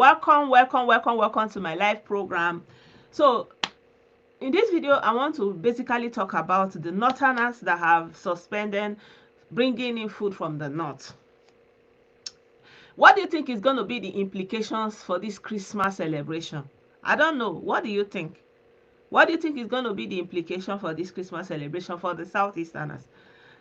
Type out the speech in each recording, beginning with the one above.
Welcome to my live program. So in this video, I want to basically talk about the northerners that have suspended bringing in food from the north. What do you think is going to be the implications for this Christmas celebration? I don't know. What do you think? What do you think is going to be the implication for this Christmas celebration for the Southeasterners?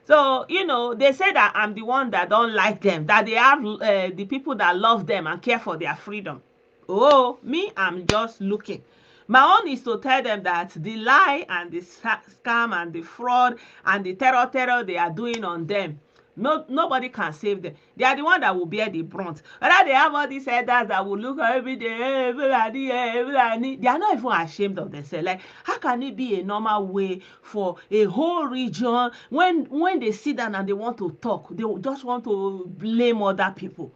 So, they say that I'm the one that don't like them, that they have the people that love them and care for their freedom. Oh, me, I'm just looking. My own is to tell them that the lie and the scam and the fraud and the terror they are doing on them, nobody can save them. They are the one that will bear the brunt. Whether they have all these elders that will look every day, they are not even ashamed of themselves. Like, how can it be a normal way for a whole region when they sit down and they want to talk, they just want to blame other people?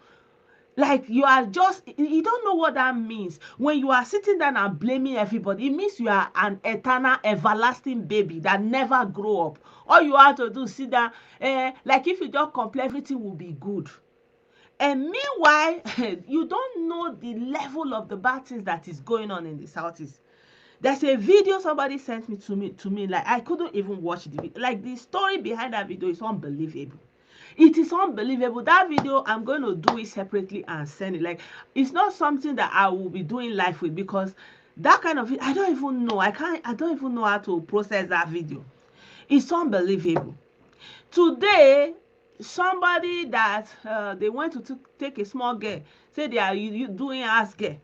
Like, you don't know what that means. When you are sitting down and blaming everybody, it means you are an eternal, everlasting baby that never grow up. All you have to do is sit down, like if you just complain, everything will be good. And meanwhile, you don't know the level of the bad things that is going on in the Southeast. There's a video somebody sent to me, like I couldn't even watch the video. Like, the story behind that video is unbelievable. It is unbelievable. That video, I'm going to do it separately and send it. Like, it's not something that I will be doing live with, because that kind of, I don't even know. I don't even know how to process that video. It's unbelievable. Today, somebody that they went to take a small girl, say they are doing ass girl.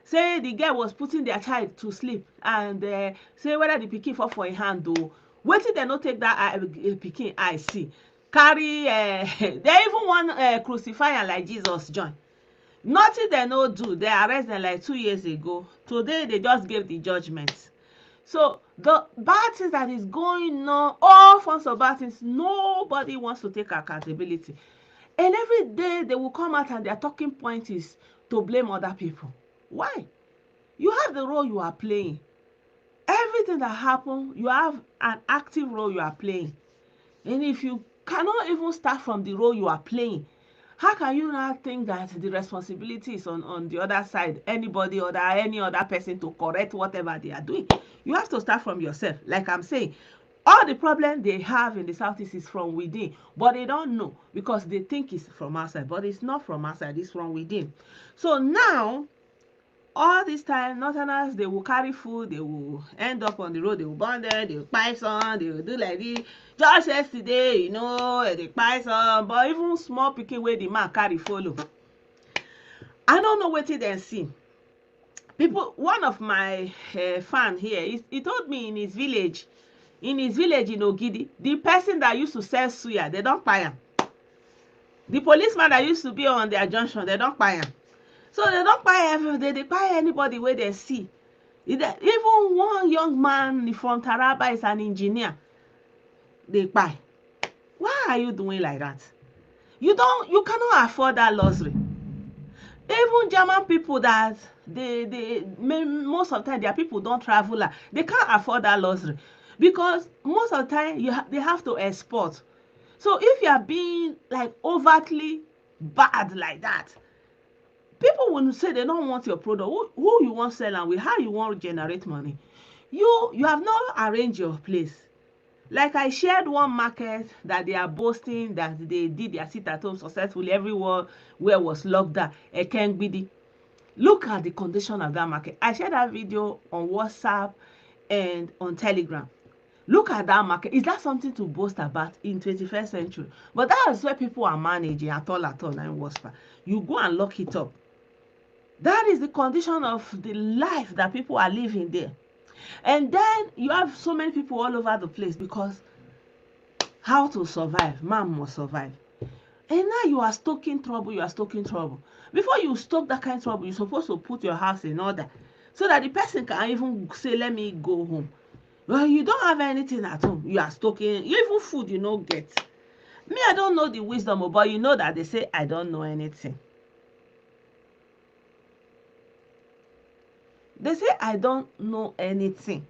Say the girl was putting their child to sleep, and say whether the pikin fall for a hand o. Wetin dem no take that pikin eye see, carry they even wan crucify am like Jesus join. Nothing dem no do. They arrest dem like 2 years ago. Today they just gave the judgment. So the bad things that is going on, all forms of bad things, nobody wants to take accountability. And every day they will come out and their talking point is to blame other people. Why? You have the role you are playing. Everything that happens, you have an active role you are playing. And if you cannot even start from the role you are playing, how can you now think that the responsibility is on the other side, any other person to correct whatever they are doing? You have to start from yourself. Like I'm saying, all the problem they have in the Southeast is from within, but they don't know because they think it's from outside, but it's not from outside, it's from within. So now, all this time, northerners, they will carry food, they will end up on the road, they will burn them, they will buy some, they will do like this. Just yesterday, they buy some, but even small pikin wey the man carry follow. I don't know wetin dem see. People, one of my fan here, he told me in his village in Ogidi, the person that used to sell suya, they don't buy am. The policeman that used to be on their junction, they don't buy am. So they don't buy everybody, they buy anybody where they see. Even one young man from Taraba is an engineer, they buy. Why are you doing like that? You cannot afford that luxury. Even German people that most of the time their people don't travel, they can't afford that luxury because most of the time they have to export. So if you are being like overtly bad like that, people will say they don't want your product. Who you want sell and with, how you want to generate money. You have not arranged your place. Like I shared one market that they are boasting that they did their sit at home successfully. Everywhere where was locked down. Ekengbidi. Look at the condition of that market. I shared that video on WhatsApp and on Telegram. Look at that market. Is that something to boast about in 21st century? But that is where people are managing at all in WhatsApp. You go and lock it up. That is the condition of the life that people are living there. And then you have so many people all over the place because how to survive? Man must survive. And now you are stoking trouble. Before you stoke that kind of trouble, you're supposed to put your house in order so that the person can even say, let me go home. Well, you don't have anything at home. You are stoking. Even food you no get. Me, I don't know the wisdom, but you know that they say, I don't know anything. They say I don't know anything.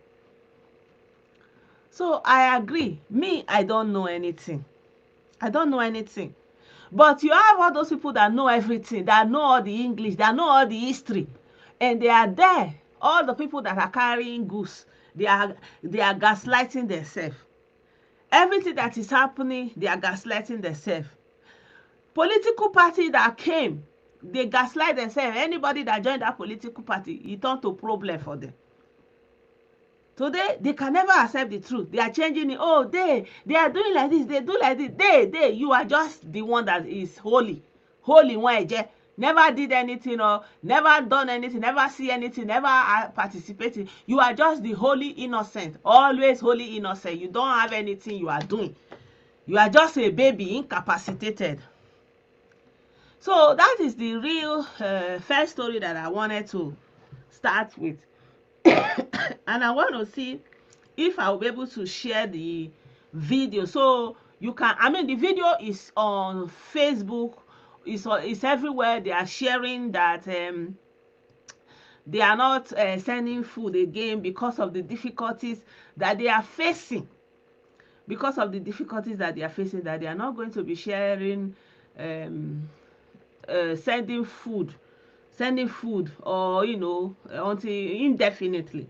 So I agree. Me, I don't know anything. I don't know anything. But you have all those people that know everything, that know all the English, that know all the history, and they are there. All the people that are carrying goods, they are gaslighting themselves. Everything that is happening, they are gaslighting themselves. Political party that came, they gaslight themselves. Anybody that joined that political party, it turned to problem for them. Today, they can never accept the truth. They are changing it. Oh, they are doing like this. They do like this. You are just the one that is holy. Holy one, never did anything or never done anything, never see anything, never participated. You are just the holy innocent. Always holy innocent. You don't have anything you are doing. You are just a baby, incapacitated. So that is the real first story that I wanted to start with. And I want to see if I'll be able to share the video. So you can, I mean, the video is on Facebook. It's everywhere. They are sharing that they are not sending food again because of the difficulties that they are facing. Because of the difficulties that they are facing, that they are not going to be sharing sending food or until indefinitely.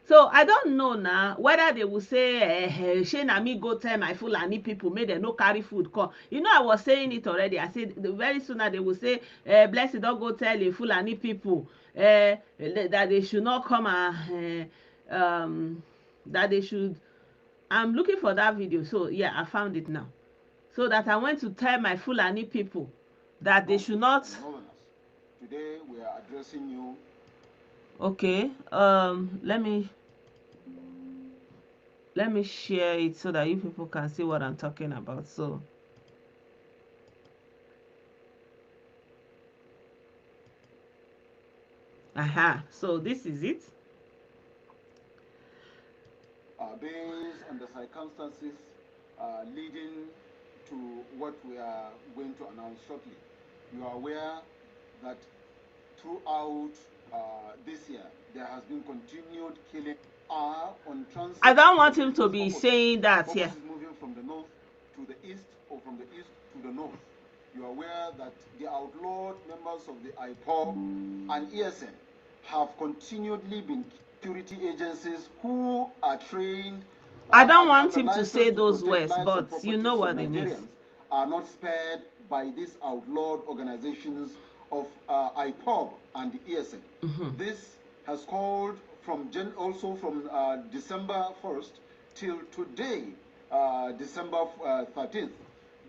So I don't know now whether they will say shey na me go tell my Fulani people make dem no carry food come. I was saying it already. I said very soon now they will say Blessedom go tell the Fulani people that they should not come and that they should. I'm looking for that video. So yeah, I found it now. So that I went to tell my Fulani people that they should not. Today we are addressing you. Okay. Let me share it so that you people can see what I'm talking about. So so this is it. Based on the circumstances leading to what we are going to announce shortly, you are aware that throughout this year there has been continued killing on transit. I don't want him to be saying that here. Is moving from the north to the east or from the east to the north. You are aware that the outlawed members of the IPOB and ESN have continually been security agencies who are trained. I don't want him to say those words, but you know what it means. Are not spared by these outlawed organizations of IPOB and the ESN. This has called from December 1st till today, December 13th,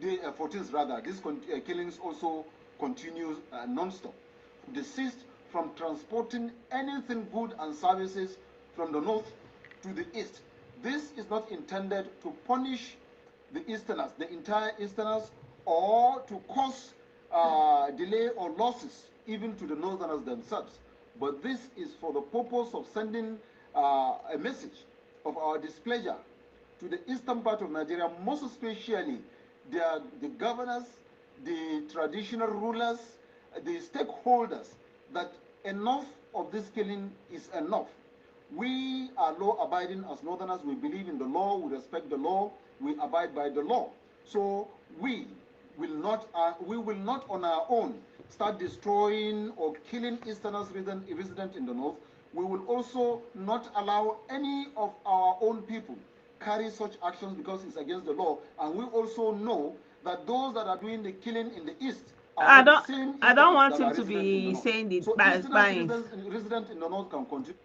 14th rather. These killings also continues non-stop. Desist from transporting anything good and services from the north to the east. This is not intended to punish the Easterners, the entire Easterners, or to cause delay or losses even to the Northerners themselves. But this is for the purpose of sending a message of our displeasure to the eastern part of Nigeria, most especially the governors, the traditional rulers, the stakeholders, that enough of this killing is enough. We are law-abiding as Northerners. We believe in the law. We respect the law. We abide by the law. So we will not on our own start destroying or killing Easterners resident in the north. We will also not allow any of our own people carry such actions because it's against the law. And we also know that those that are doing the killing in the east I don't want him to be saying the buying. Residents in the north can continue.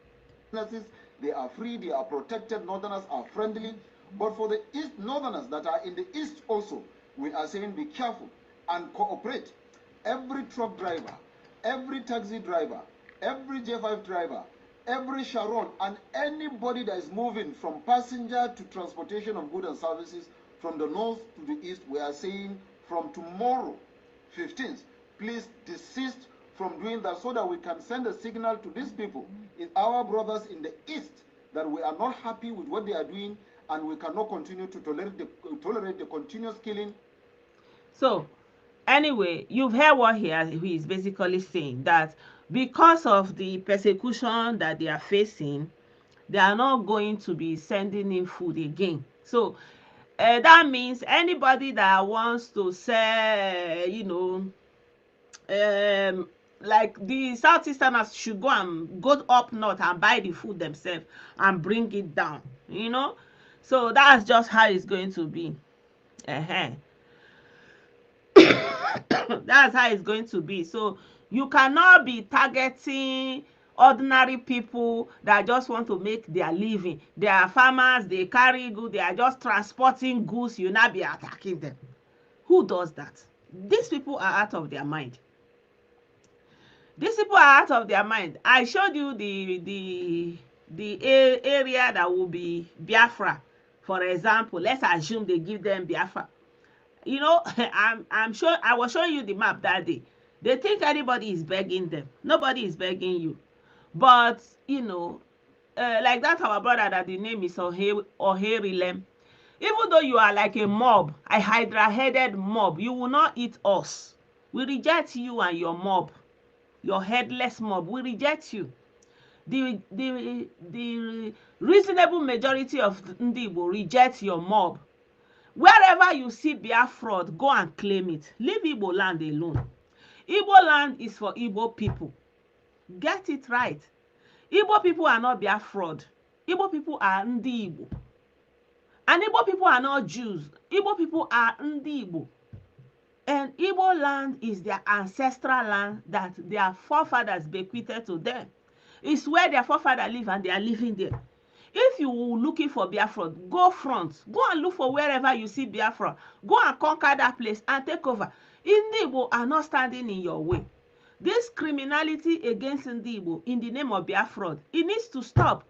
They are free, they are protected. Northerners are friendly. But for the east Northerners that are in the east also, we are saying be careful and cooperate. Every truck driver, every taxi driver, every J5 driver, every Sharon, and anybody that is moving from passenger to transportation of goods and services from the north to the east, we are saying from tomorrow, 15th, please desist from doing that so that we can send a signal to these people, our brothers in the east, that we are not happy with what they are doing and we cannot continue to tolerate the continuous killing. So, anyway, you've heard what he is basically saying, that because of the persecution that they are facing, they are not going to be sending in food again. So, That means anybody that wants to sell, like the Southeasterners should go up north and buy the food themselves and bring it down, So that's just how it's going to be. Uh-huh. That's how it's going to be. So you cannot be targeting ordinary people that just want to make their living. They are farmers, they carry goods, they are just transporting goods. You not be attacking them. Who does that? These people are out of their mind. These people are out of their mind. I showed you the area that will be Biafra. For example, let's assume they give them Biafra. I'm sure I was showing you the map that day. They think anybody is begging them. Nobody is begging you. But like that our brother that the name is Oherilem. Even though you are like a mob, a hydra-headed mob, you will not eat us. We reject you and your mob, your headless mob. We reject you. The reasonable majority of Ndi Igbo reject your mob. Wherever you see Biafra, go and claim it. Leave Igbo land alone. Igbo land is for Igbo people. Get it right. Igbo people are not Biafra. Igbo people are Ndi Igbo. And Igbo people are not Jews. Igbo people are Ndi Igbo. And Igbo land is their ancestral land that their forefathers bequeathed to them. It's where their forefathers live and they are living there. If you are looking for Biafra, go front. Go and look for wherever you see Biafra. Go and conquer that place and take over. Ndi Igbo are not standing in your way. This criminality against Ndi Igbo in the name of Biafra, it needs to stop.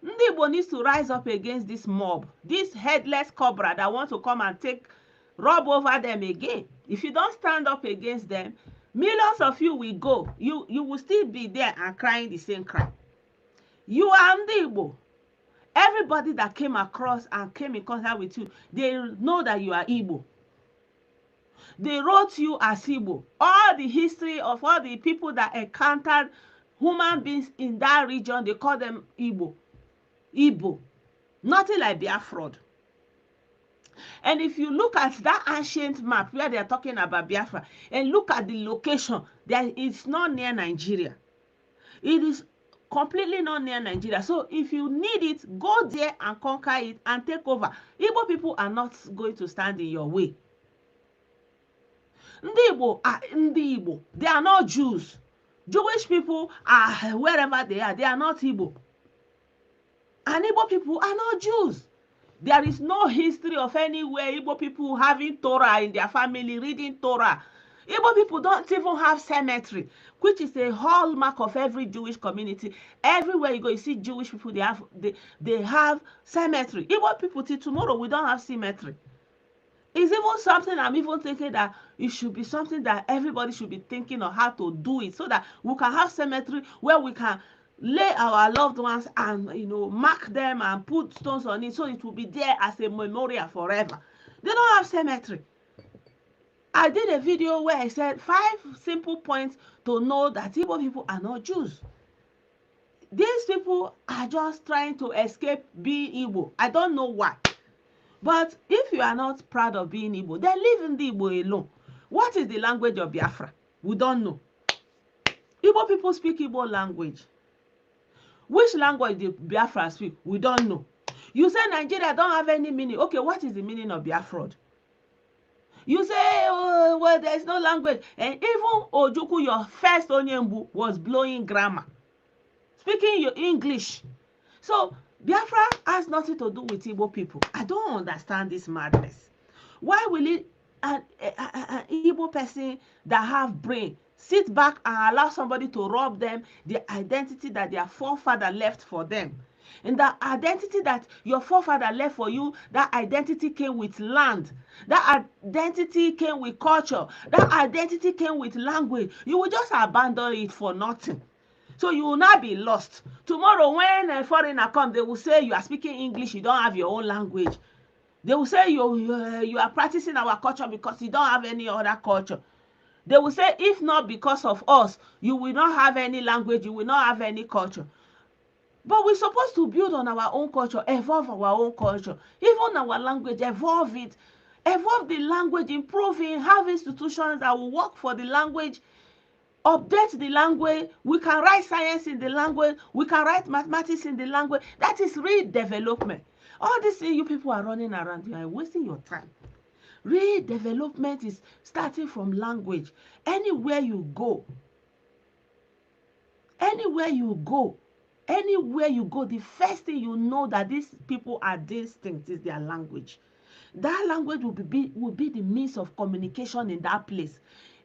Ndi Igbo needs to rise up against this mob, this headless cobra that wants to come and rob over them again. If you don't stand up against them, millions of you will go. You will still be there and crying the same cry. You are Ndi Igbo. Everybody that came across and came in contact with you, they know that you are Igbo. They wrote you as Igbo. All the history of all the people that encountered human beings in that region, they call them Igbo. Igbo. Nothing like Biafra. And if you look at that ancient map where they are talking about Biafra and look at the location, it's not near Nigeria. It is completely not near Nigeria. So if you need it, go there and conquer it and take over. Igbo people are not going to stand in your way. Ndi Igbo are Ndi Igbo. They are not Jews. Jewish people are wherever they are not Igbo. And Igbo people are not Jews. There is no history of anywhere Igbo people having Torah in their family, reading Torah. Igbo people don't even have cemetery, which is a hallmark of every Jewish community. Everywhere you go, you see Jewish people, they have cemetery. Igbo people till tomorrow, we don't have cemetery. It's even something I'm even thinking that it should be something that everybody should be thinking of how to do it so that we can have cemetery where we can lay our loved ones and mark them and put stones on it so it will be there as a memorial forever. They don't have cemetery. I did a video where I said 5 simple points to know that Igbo people are not Jews. These people are just trying to escape being Igbo. I don't know why. But if you are not proud of being Igbo, then leave in the Igbo alone. What is the language of Biafra? We don't know. Igbo people speak Igbo language. Which language the Biafra speak? We don't know. You say Nigeria don't have any meaning. Okay, what is the meaning of Biafra? You say, oh, well, there is no language. And even Ojuku, your first Onyembu, was blowing grammar, speaking your English. So Biafra has nothing to do with Igbo people. I don't understand this madness. Why will it an Igbo person that have brain sit back and allow somebody to rob them the identity that their forefather left for them? And that identity that your forefather left for you, that identity came with land. That identity came with culture. That identity came with language. You will just abandon it for nothing. So you will not be lost. Tomorrow when a foreigner comes, they will say you are speaking English, you don't have your own language. They will say you are practicing our culture because you don't have any other culture. They will say if not because of us, you will not have any language, you will not have any culture. But we're supposed to build on our own culture, evolve our own culture, even our language, evolve it, evolve the language, improve it, have institutions that will work for the language, update the language. We can write science in the language, we can write mathematics in the language. That is real development. All this thing you people are running around, you are wasting your time. Real development is starting from language. Anywhere you go, anywhere you go, anywhere you go, the first thing you know that these people are distinct is their language. That language will be the means of communication in that place.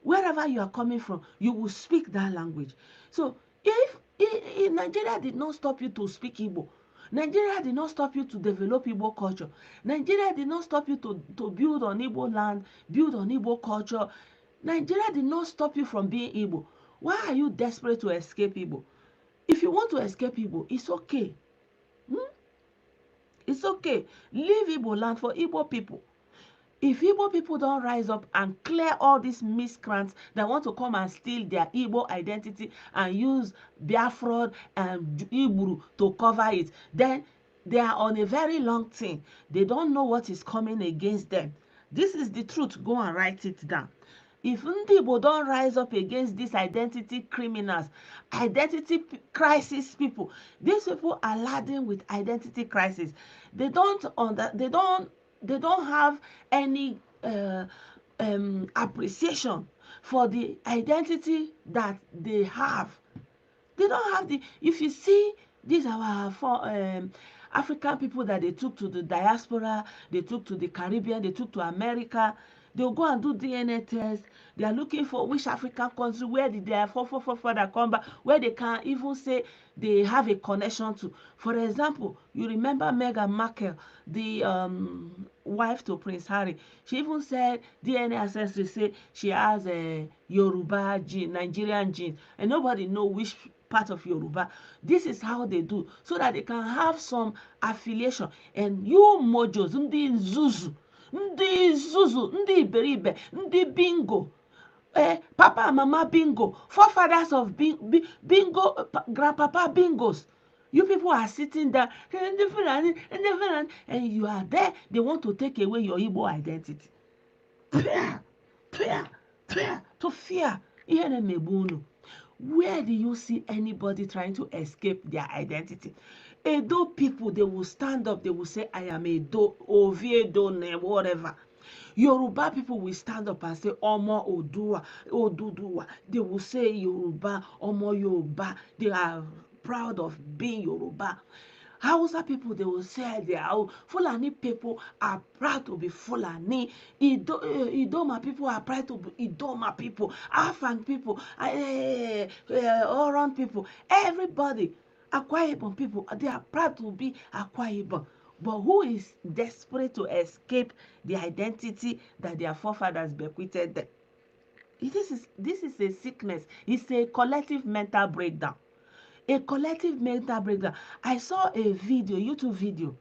Wherever you are coming from, you will speak that language. So if Nigeria did not stop you to speak Igbo, Nigeria did not stop you to develop Igbo culture, Nigeria did not stop you to build on Igbo land, build on Igbo culture, Nigeria did not stop you from being Igbo. Why are you desperate to escape Igbo? If you want to escape Igbo, it's okay. It's okay. Leave Igbo land for Igbo people. If Igbo people don't rise up and clear all these miscreants that want to come and steal their Igbo identity and use Biafra and Igbo to cover it, then they are on a very long thing. They don't know what is coming against them. This is the truth. Go and write it down. If ndị Igbo don't rise up against these identity criminals, identity crisis people, these people are laden with identity crisis. They don't have any appreciation for the identity that they have. They don't have the. If you see these our African people that they took to the diaspora, they took to the Caribbean, they took to America, they'll go and do DNA test. They are looking for which African country where did their forefather come back, where they can even say they have a connection to. For example, you remember Meghan Markle, the wife to Prince Harry. She even said DNA ancestry say she has a Yoruba gene, Nigerian gene, and nobody know which part of Yoruba. This is how they do, so that they can have some affiliation. And you mojos, ndị nzuzu, ndị iberibe, ndị bingo, papa and mama bingo, forefathers of bingo, grandpapa bingos. You people are sitting there, and you are there. They want to take away your Igbo identity. To fear. Where do you see anybody trying to escape their identity? Edo people, they will stand up, they will say, I am Edo, Oviedo, whatever. Yoruba people will stand up and say, Omo Odua, Oduduwa. They will say Yoruba, Omo Yoruba. They are proud of being Yoruba. Hausa people, they will say they are. Fulani people are proud to be Fulani. Idoma people are proud to be Idoma people. Afang people, Oran people, everybody, Akwa Ibom people, they are proud to be Akwa Ibom. But who is desperate to escape the identity that their forefathers bequeathed them? This is a sickness. It's a collective mental breakdown. A collective mental breakdown. I saw a video, YouTube video,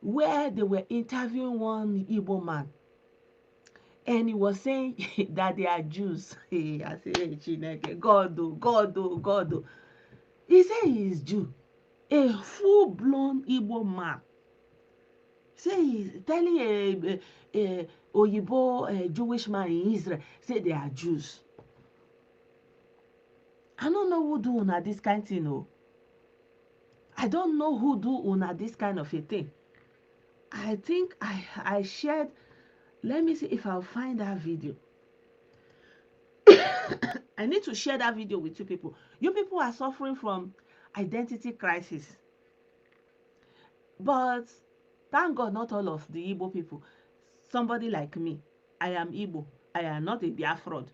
where they were interviewing one Igbo man, and he was saying that they are Jews. I say, hey, Chineke, God, God. He said he is Jew, a full-blown Igbo man. Say he's telling a Oyibo Jewish man in Israel, say they are Jews. I don't know who do una this kind of thing, no. I don't know who do una this kind of a thing. I think I shared. Let me see if I'll find that video. I need to share that video with you people. You people are suffering from identity crisis. But thank God, not all of the Igbo people. Somebody like me, I am Igbo. I am not a Biafran.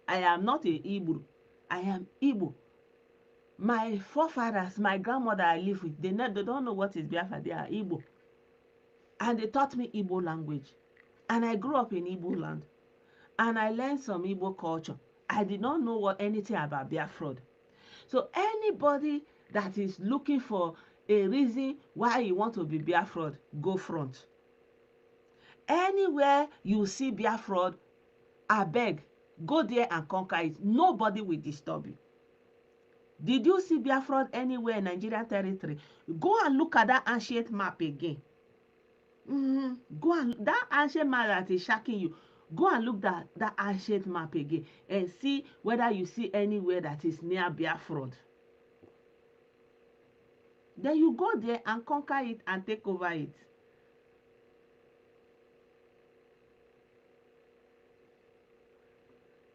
I am not a Igbo. I am Igbo. My forefathers, my grandmother I live with, they don't know what is Biafra. They are Igbo. And they taught me Igbo language. And I grew up in Igbo land. And I learned some Igbo culture. I did not know anything about Biafra. So anybody that is looking for a reason why you want to be Biafra, go front. Anywhere you see Biafra, I beg, go there and conquer it. Nobody will disturb you. Did you see Biafra anywhere in Nigerian territory? Go and look at that ancient map again. Go and that ancient map that is shocking you. Go and look that ancient map again and see whether you see anywhere that is near Biafra. Then you go there and conquer it and take over it.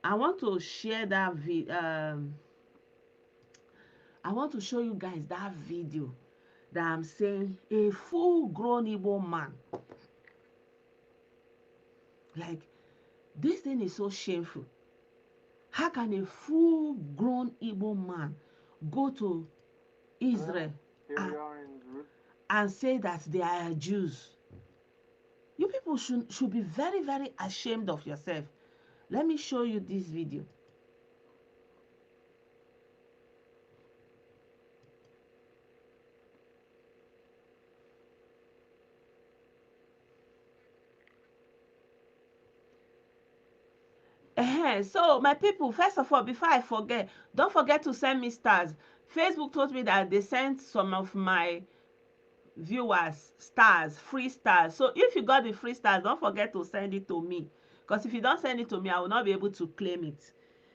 I want to share that I want to show you guys that video that I'm saying a full-grown Igbo man. Like, this thing is so shameful. How can a full-grown Igbo man go to Israel and say that they are Jews? You people should be very, very ashamed of yourself. Let me show you this video. So my people, first of all, before I forget, don't forget to send me stars. Facebook told me that they sent some of my viewers stars, free stars. So if you got the free stars, don't forget to send it to me, because if you don't send it to me, I will not be able to claim it.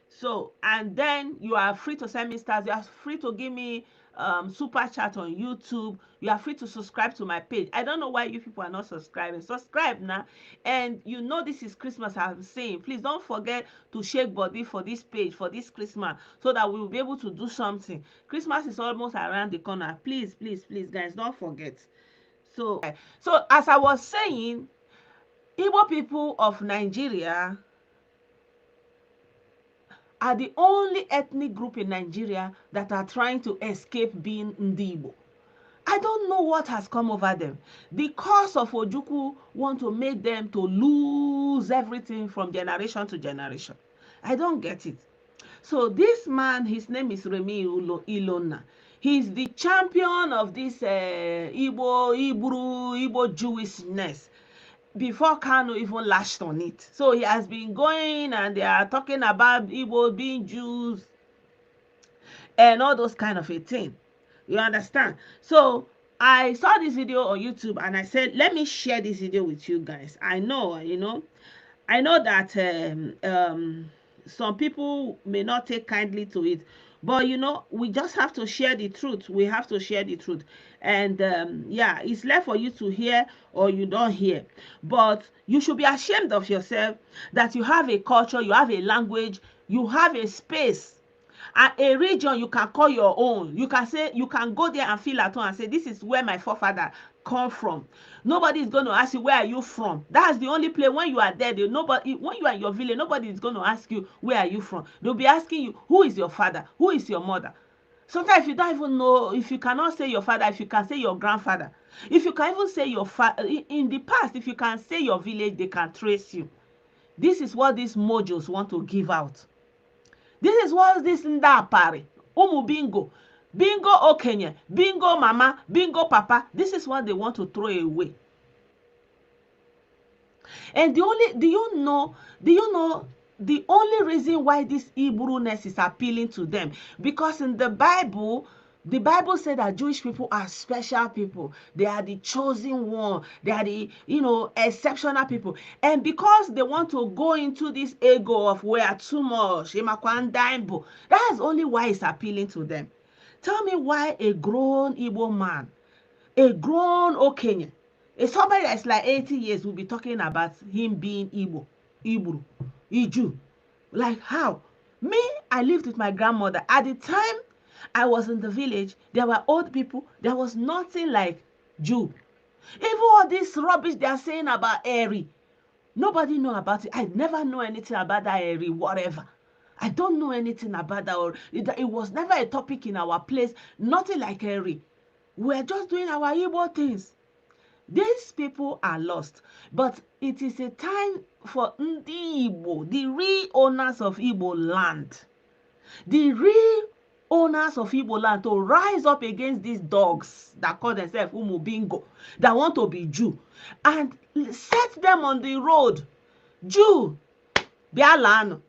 So, and then you are free to send me stars. You are free to give me super chat on YouTube. You are free to subscribe to my page. I don't know why you people are not subscribing. Subscribe now. And you know this is Christmas, I'm saying. Please don't forget to shake body for this page, for this Christmas, so that we will be able to do something. Christmas is almost around the corner. Please, please, please, guys, don't forget. So as I was saying, Igbo people of Nigeria are the only ethnic group in Nigeria that are trying to escape being Ndi Igbo. I don't know what has come over them. The curse of Ojukwu want to make them to lose everything from generation to generation. I don't get it. So this man, his name is Remi Ilona. He's the champion of this Igbo Jewishness before Kanu even lashed on it. So he has been going and they are talking about Igbo being Jews and all those kind of a thing. You understand? So I saw this video on YouTube and I said, let me share this video with you guys. I know, I know that some people may not take kindly to it, but we just have to share the truth. We have to share the truth. And yeah, it's left for you to hear or you don't hear. But you should be ashamed of yourself that you have a culture, you have a language, you have a space, a region you can call your own. You can say, you can go there and feel at home and say, this is where my forefather come from. Nobody is going to ask you, where are you from? That's the only place. When you are there, when you are in your village, nobody is going to ask you, where are you from? They'll be asking you, who is your father? Who is your mother? Sometimes you don't even know. If you cannot say your father, if you can say your grandfather, if you can even say your father, in the past, if you can say your village, they can trace you. This is what these mojos want to give out. This is what this ndapari, bingo, bingo okenye, bingo mama, bingo papa. This is what they want to throw away. And do you know the only reason why this Hebrewness is appealing to them? Because in the Bible said that Jewish people are special people. They are the chosen one. They are the, exceptional people. And because they want to go into this ego of we are too much, that's only why it's appealing to them. Tell me why a grown Igbo man, a grown Okenye, somebody that's like 80 years will be talking about him being Igbo, Iju. Like how? Me, I lived with my grandmother. At the time I was in the village, there were old people. There was nothing like Jew. Even all this rubbish they are saying about Eri, nobody know about it. I never know anything about that Eri, whatever. I don't know anything about that. Or it was never a topic in our place. Nothing like Eri. We're just doing our Igbo things. These people are lost. But it is a time for Ndi Igbo, the real owners of Igbo land. The real owners of Igbo land to rise up against these dogs that call themselves Umubingo, that want to be Jew, and set them on the road. Jew, Bialano.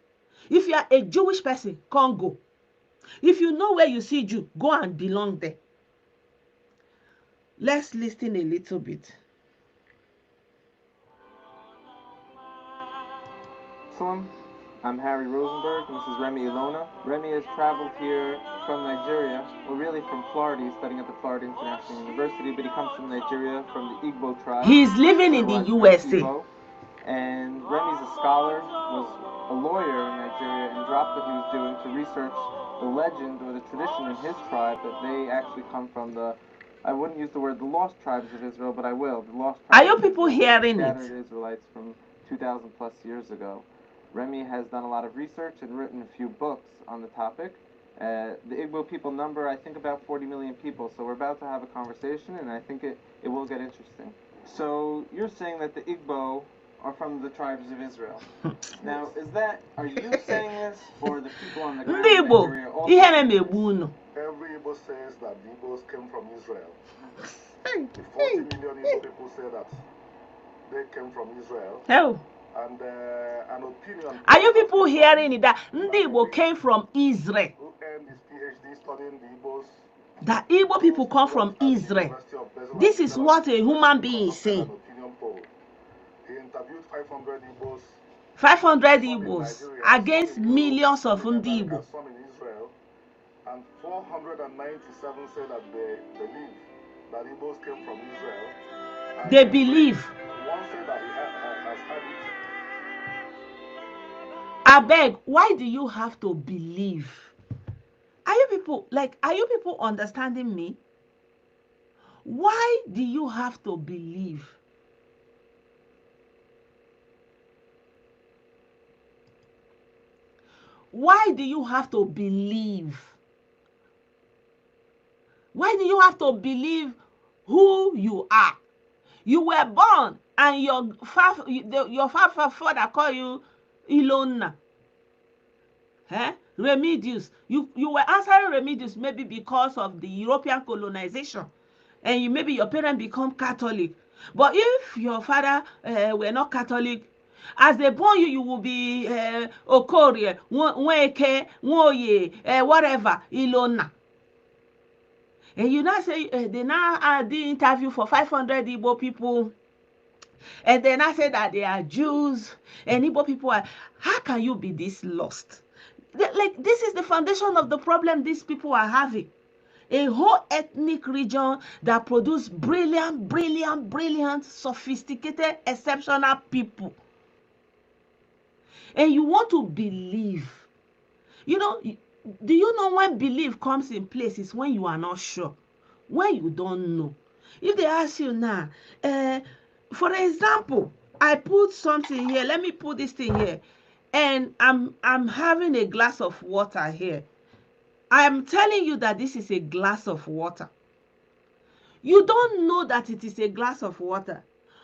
If you are a Jewish person, Congo. If you know where you see Jew, go and belong there. Let's listen a little bit. I'm Harry Rosenberg, and this is Remy Ilona. Remy has traveled here from Nigeria, or really from Florida. He's studying at the Florida International University, but he comes from Nigeria, from the Igbo tribe. He's living in the USA. Igbo. And Remy's a scholar, was a lawyer in Nigeria, and dropped what he was doing to research the legend or the tradition in his tribe that they actually come from the, I wouldn't use the word the lost tribes of Israel, but I will. The lost tribes Are you people hearing it? Scattered Israelites from 2,000 plus years ago. Remy has done a lot of research and written a few books on the topic. The Igbo people number, I think, about 40 million people, so we're about to have a conversation, and I think it will get interesting. So, you're saying that the Igbo are from the tribes of Israel. Now, are you saying this, or the people on the ground in Nigeria also? Every Igbo says that the Igbos came from Israel. The 40 million Igbo people say that they came from Israel. Oh. And an opinion. Are you people hearing it? That Ndi Igbo came from Israel. Who earned his PhD studying the Igbos. That Igbo people come from Israel. This is what a human being is saying. He interviewed 500 Igbos. 500 Igbos against millions of Ndi Igbo. Some in Israel, and 497 say that they believe that Igbos came from Israel. They believe. One said that he has had it. I beg, why do you have to believe? Are you people understanding me? Why do you have to believe? Why do you have to believe? Why do you have to believe who you are? You were born and your father called you Ilona. Remedios. You were answering Remedios maybe because of the European colonization. And maybe your parents become Catholic. But if your father were not Catholic, as they born you, you will be Okorie, Nweke, Nwoye, whatever, Ilona. And you now say, they now did interview for 500 Igbo people. And then I say that they are Jews. And Igbo people are, how can you be this lost? Like, this is the foundation of the problem these people are having. A whole ethnic region that produce brilliant, sophisticated, exceptional people. And you want to believe. You know, do you know when belief comes in place is when you are not sure, when you don't know. If they ask you now, for example, I put something here. Let me put this thing here, and I'm having a glass of water here. I'm telling you that this is a glass of water. You don't know that it is a glass of water,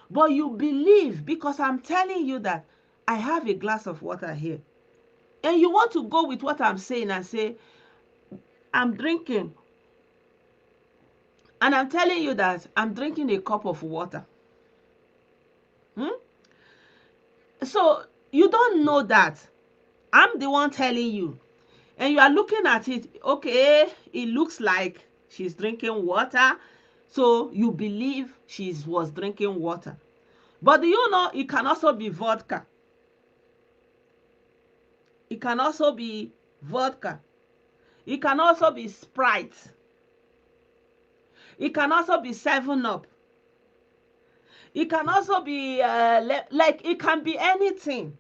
but you believe because I'm telling you that I have a glass of water here. And you want to go with what I'm saying and say, I'm drinking. And I'm telling you that I'm drinking a cup of water. So you don't know that. I'm the one telling you. And you are looking at it, okay, it looks like she's drinking water. So you believe she was drinking water. But do you know it can also be vodka? It can also be vodka. It can also be Sprite. It can also be 7-Up. It can also be, it can be anything.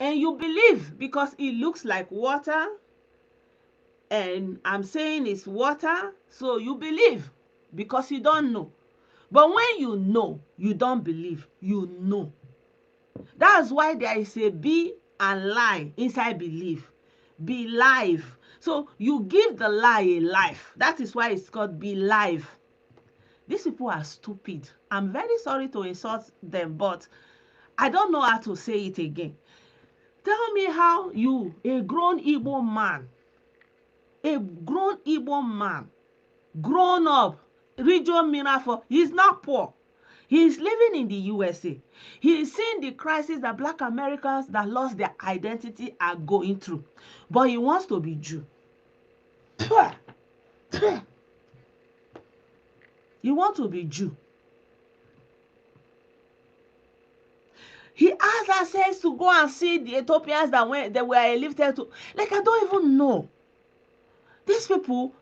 And you believe because it looks like water. And I'm saying it's water. So you believe because you don't know. But when you know, you don't believe. You know. That's why there is a be and lie inside belief. Be life. So you give the lie a life. That is why it's called be life. These people are stupid. I'm very sorry to insult them, but I don't know how to say it again. Tell me how you, a grown Igbo man, grown up, region Mirafo, he's not poor. He is living in the USA. He is seeing the crisis that black Americans that lost their identity are going through. But he wants to be Jew. He wants to be Jew. He has access to go and see the Ethiopians that were lifted to. Like, I don't even know. These people,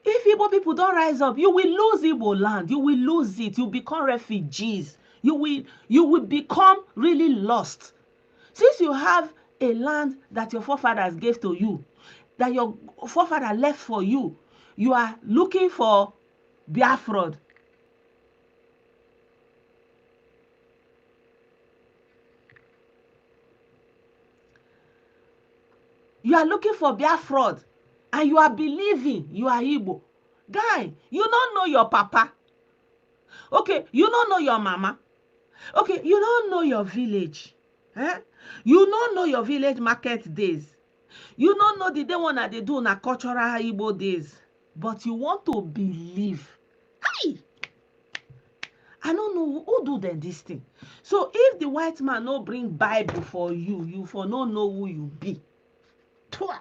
if Igbo people don't rise up, you will lose Igbo land. You will lose it. You become refugees. You will become really lost. Since you have a land that your forefathers gave to you, that your forefather left for you, you are looking for Biafra. You are looking for Biafra, and you are believing you are Igbo. Guy, you don't know your papa. Okay, you don't know your mama. Okay, you don't know your village. Eh? You don't know your village market days. You don't know the day one that they do na cultural Igbo days. But you want to believe. Hey! I don't know who do then this thing. So if the white man no bring Bible for you, you for no know who you be. Twa.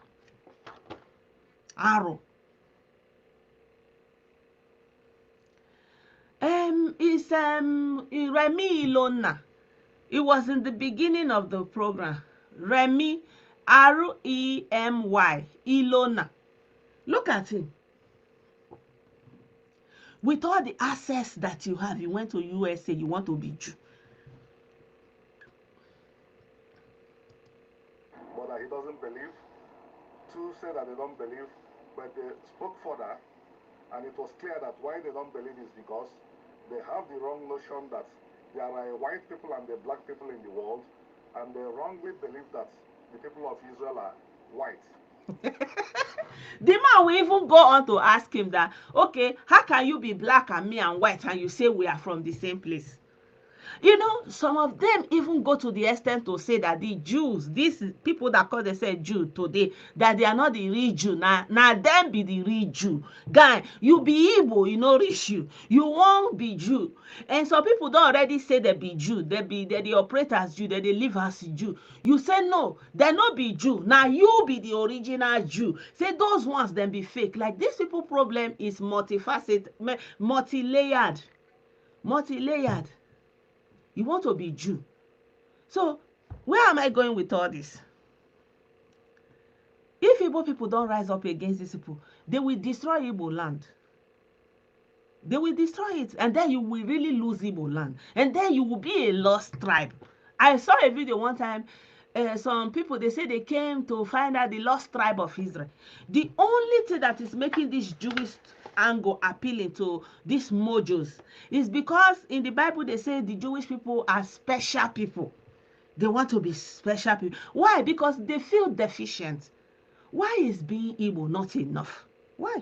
Arrow. It's Remy Ilona. It was in the beginning of the program. Remy, Remy, Ilona. Look at him. With all the access that you have, you went to USA, you want to be Jew. But he doesn't believe. Two say that they don't believe, but they spoke further, and it was clear that why they don't believe is because they have the wrong notion that there are white people and the black people in the world, and they wrongly believe that the people of Israel are white. The man will even go on to ask him that, okay, how can you be black and me and white and you say we are from the same place? You know, some of them even go to the extent to say that the Jews, these people that call themselves Jew today, that they are not the real Jew. Now them be the real Jew. Guy, you be Igbo, you know reach you. You won't be Jew. And some people don't already say they be Jew. They operate as Jew. They live as Jew. You say no, they not be Jew. Now you be the original Jew. Say those ones then be fake. Like these people problem is multifaceted, multi-layered. Multi-layered. You want to be Jew. So, where am I going with all this? If Igbo people don't rise up against these people, they will destroy Igbo land. They will destroy it. And then you will really lose Igbo land. And then you will be a lost tribe. I saw a video one time. Some people, they say they came to find out the lost tribe of Israel. The only thing that is making this Jewish angle appealing to these mojos is because in the Bible they say the Jewish people are special people. They want to be special people. Why? Because they feel deficient. Why is being Igbo not enough? Why?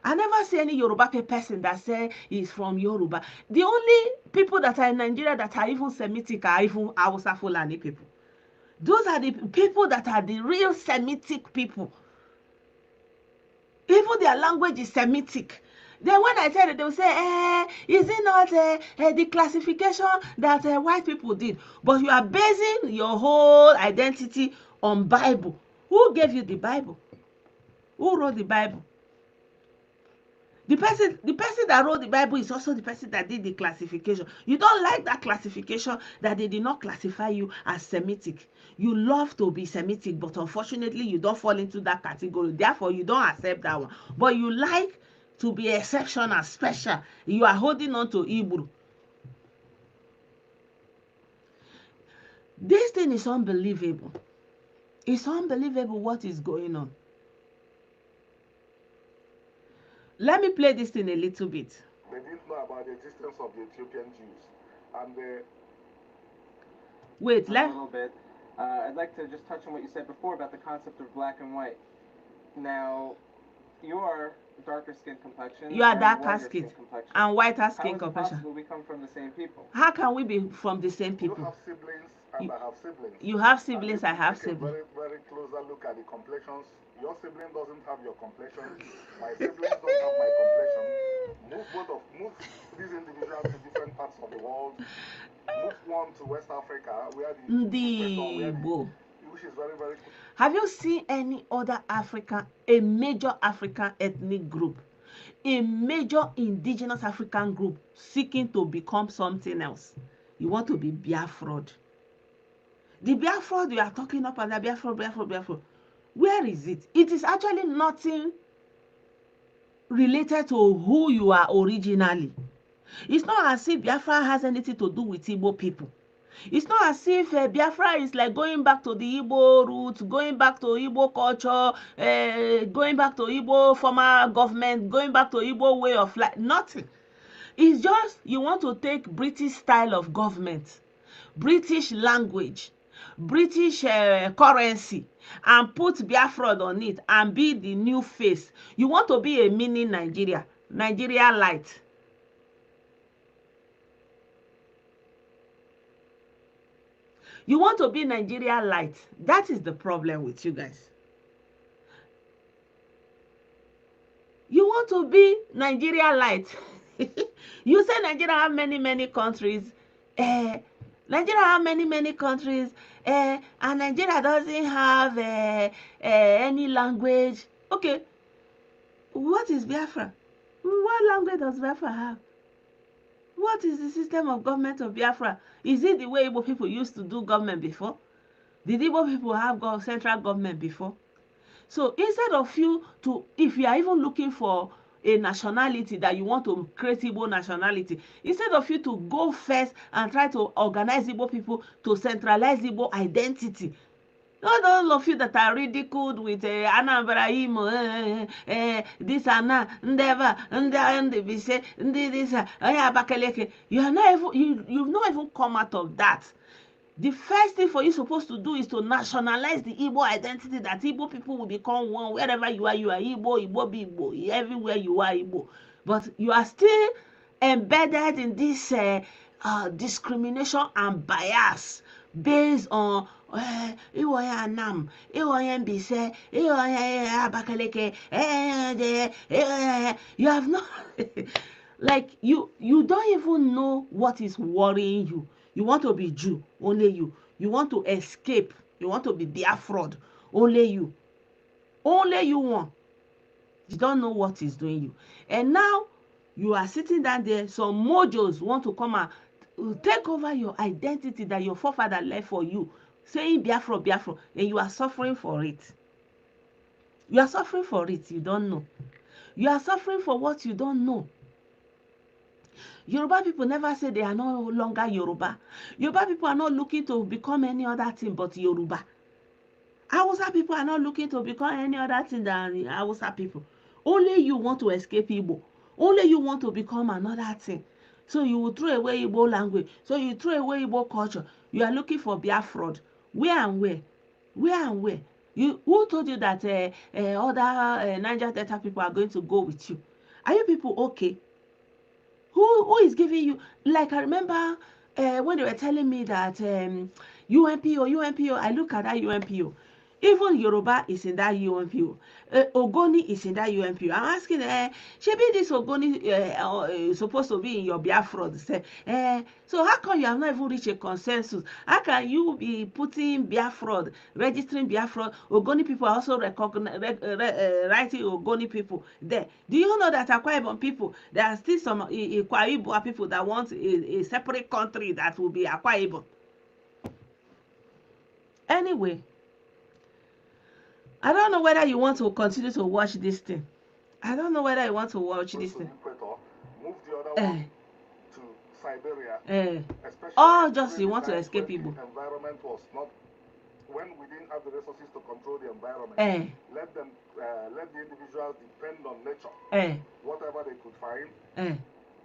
I never see any Yoruba person that say he's from Yoruba. The only people that are in Nigeria that are even Semitic are even Hausa Fulani people. Those are the people that are the real Semitic people. Even their language is Semitic. Then when I tell it, they will say, is it not the classification that white people did? But you are basing your whole identity on Bible. Who gave you the Bible? Who wrote the Bible? The person that wrote the Bible is also the person that did the classification. You don't like that classification that they did not classify you as Semitic. You love to be Semitic, but unfortunately you don't fall into that category. Therefore, you don't accept that one. But you like to be exceptional, special. You are holding on to Hebrew. This thing is unbelievable. It's unbelievable what is going on. Let me play this thing a little bit. They didn't know about the existence of the Ethiopian Jews. And Wait, a little bit. I'd like to just touch on what you said before about the concept of black and white. Now, you are darker skin complexion. You are and darker whiter skin complexion. And whiter How skin is it complexion. possible we come from the same people? How can we be from the same you people? have siblings and I have siblings. You have And siblings, if I you have take a siblings. very, very closer look at the complexions, your sibling doesn't have your complexion. My siblings don't have my complexion. Move these individuals to different parts of the world. Move one to West Africa, where the Igbo. which is very, very. Have you seen any other African, a major African ethnic group, a major indigenous African group seeking to become something else? You want to be Biafra. The Biafra you are talking about, the Biafra. Where is it? It is actually nothing related to who you are originally. It's not as if Biafra has anything to do with Igbo people. It's not as if Biafra is like going back to the Igbo roots, going back to Igbo culture, going back to Igbo former government, going back to Igbo way of life. Nothing. It's just you want to take British style of government, British language, British currency, and put Biafra on it and be the new face. You want to be a mini Nigeria light. You want to be Nigeria light. That is the problem with you guys. You want to be Nigeria light. You say Nigeria have many countries. Nigeria have many countries. And Nigeria doesn't have any language. Okay. What is Biafra? What language does Biafra have? What is the system of government of Biafra? Is it the way Igbo people used to do government before? Did Igbo people have central government before? So instead of you to, if you are even looking for a nationality that you want to create Igbo nationality, instead of you to go first and try to organize Igbo people to centralize Igbo identity, not all of you that are ridiculed with Anambra Imo, this and that, Ndeva, Ndebise, this, Abakaleke. You've not even come out of that. The first thing for you supposed to do is to nationalize the Igbo identity, that Igbo people will become one. Wherever you are Igbo, Igbo be Igbo. Everywhere you are Igbo. But you are still embedded in this discrimination and bias based on Iwoya Nam, Iwoya Mbise, Iwoya Abakaleke, you have not, like, you don't even know what is worrying you. You want to be Jew, only you. You want to escape. You want to be Biafra, only you. Only you want. You don't know what is doing you. And now, you are sitting down there, some mojos want to come and take over your identity that your forefather left for you, saying Biafra, and you are suffering for it. You are suffering for it, you don't know. You are suffering for what you don't know. Yoruba people never say they are no longer Yoruba. Yoruba people are not looking to become any other thing but Yoruba. Hausa people are not looking to become any other thing than Hausa people. Only you want to escape Igbo. Only you want to become another thing. So you will throw away Igbo language. So you throw away Igbo culture. You are looking for Biafra. Where and where? Where and where? Who told you that other Niger Delta people are going to go with you? Are you people okay? Who is giving you, like, I remember when they were telling me that UNPO, I look at that UNPO. Even Yoruba is in that UNPO. Ogoni is in that UNPO. I'm asking, Shebi this Ogoni is supposed to be in your Biafra. So how come you have not even reached a consensus? How can you be putting Biafra, registering Biafra? Ogoni people are also writing Ogoni people there. Do you know that Akwa Ibom people, there are still some Akwa Ibom people that want a separate country that will be Akwa Ibom? Anyway, I don't know whether you want to continue to watch this thing. I don't know whether you want to watch this thing. Move the other one to Siberia. Or just you want to escape Igbo. The environment was not, when we didn't have the resources to control the environment. Let the individuals depend on nature. Whatever they could find.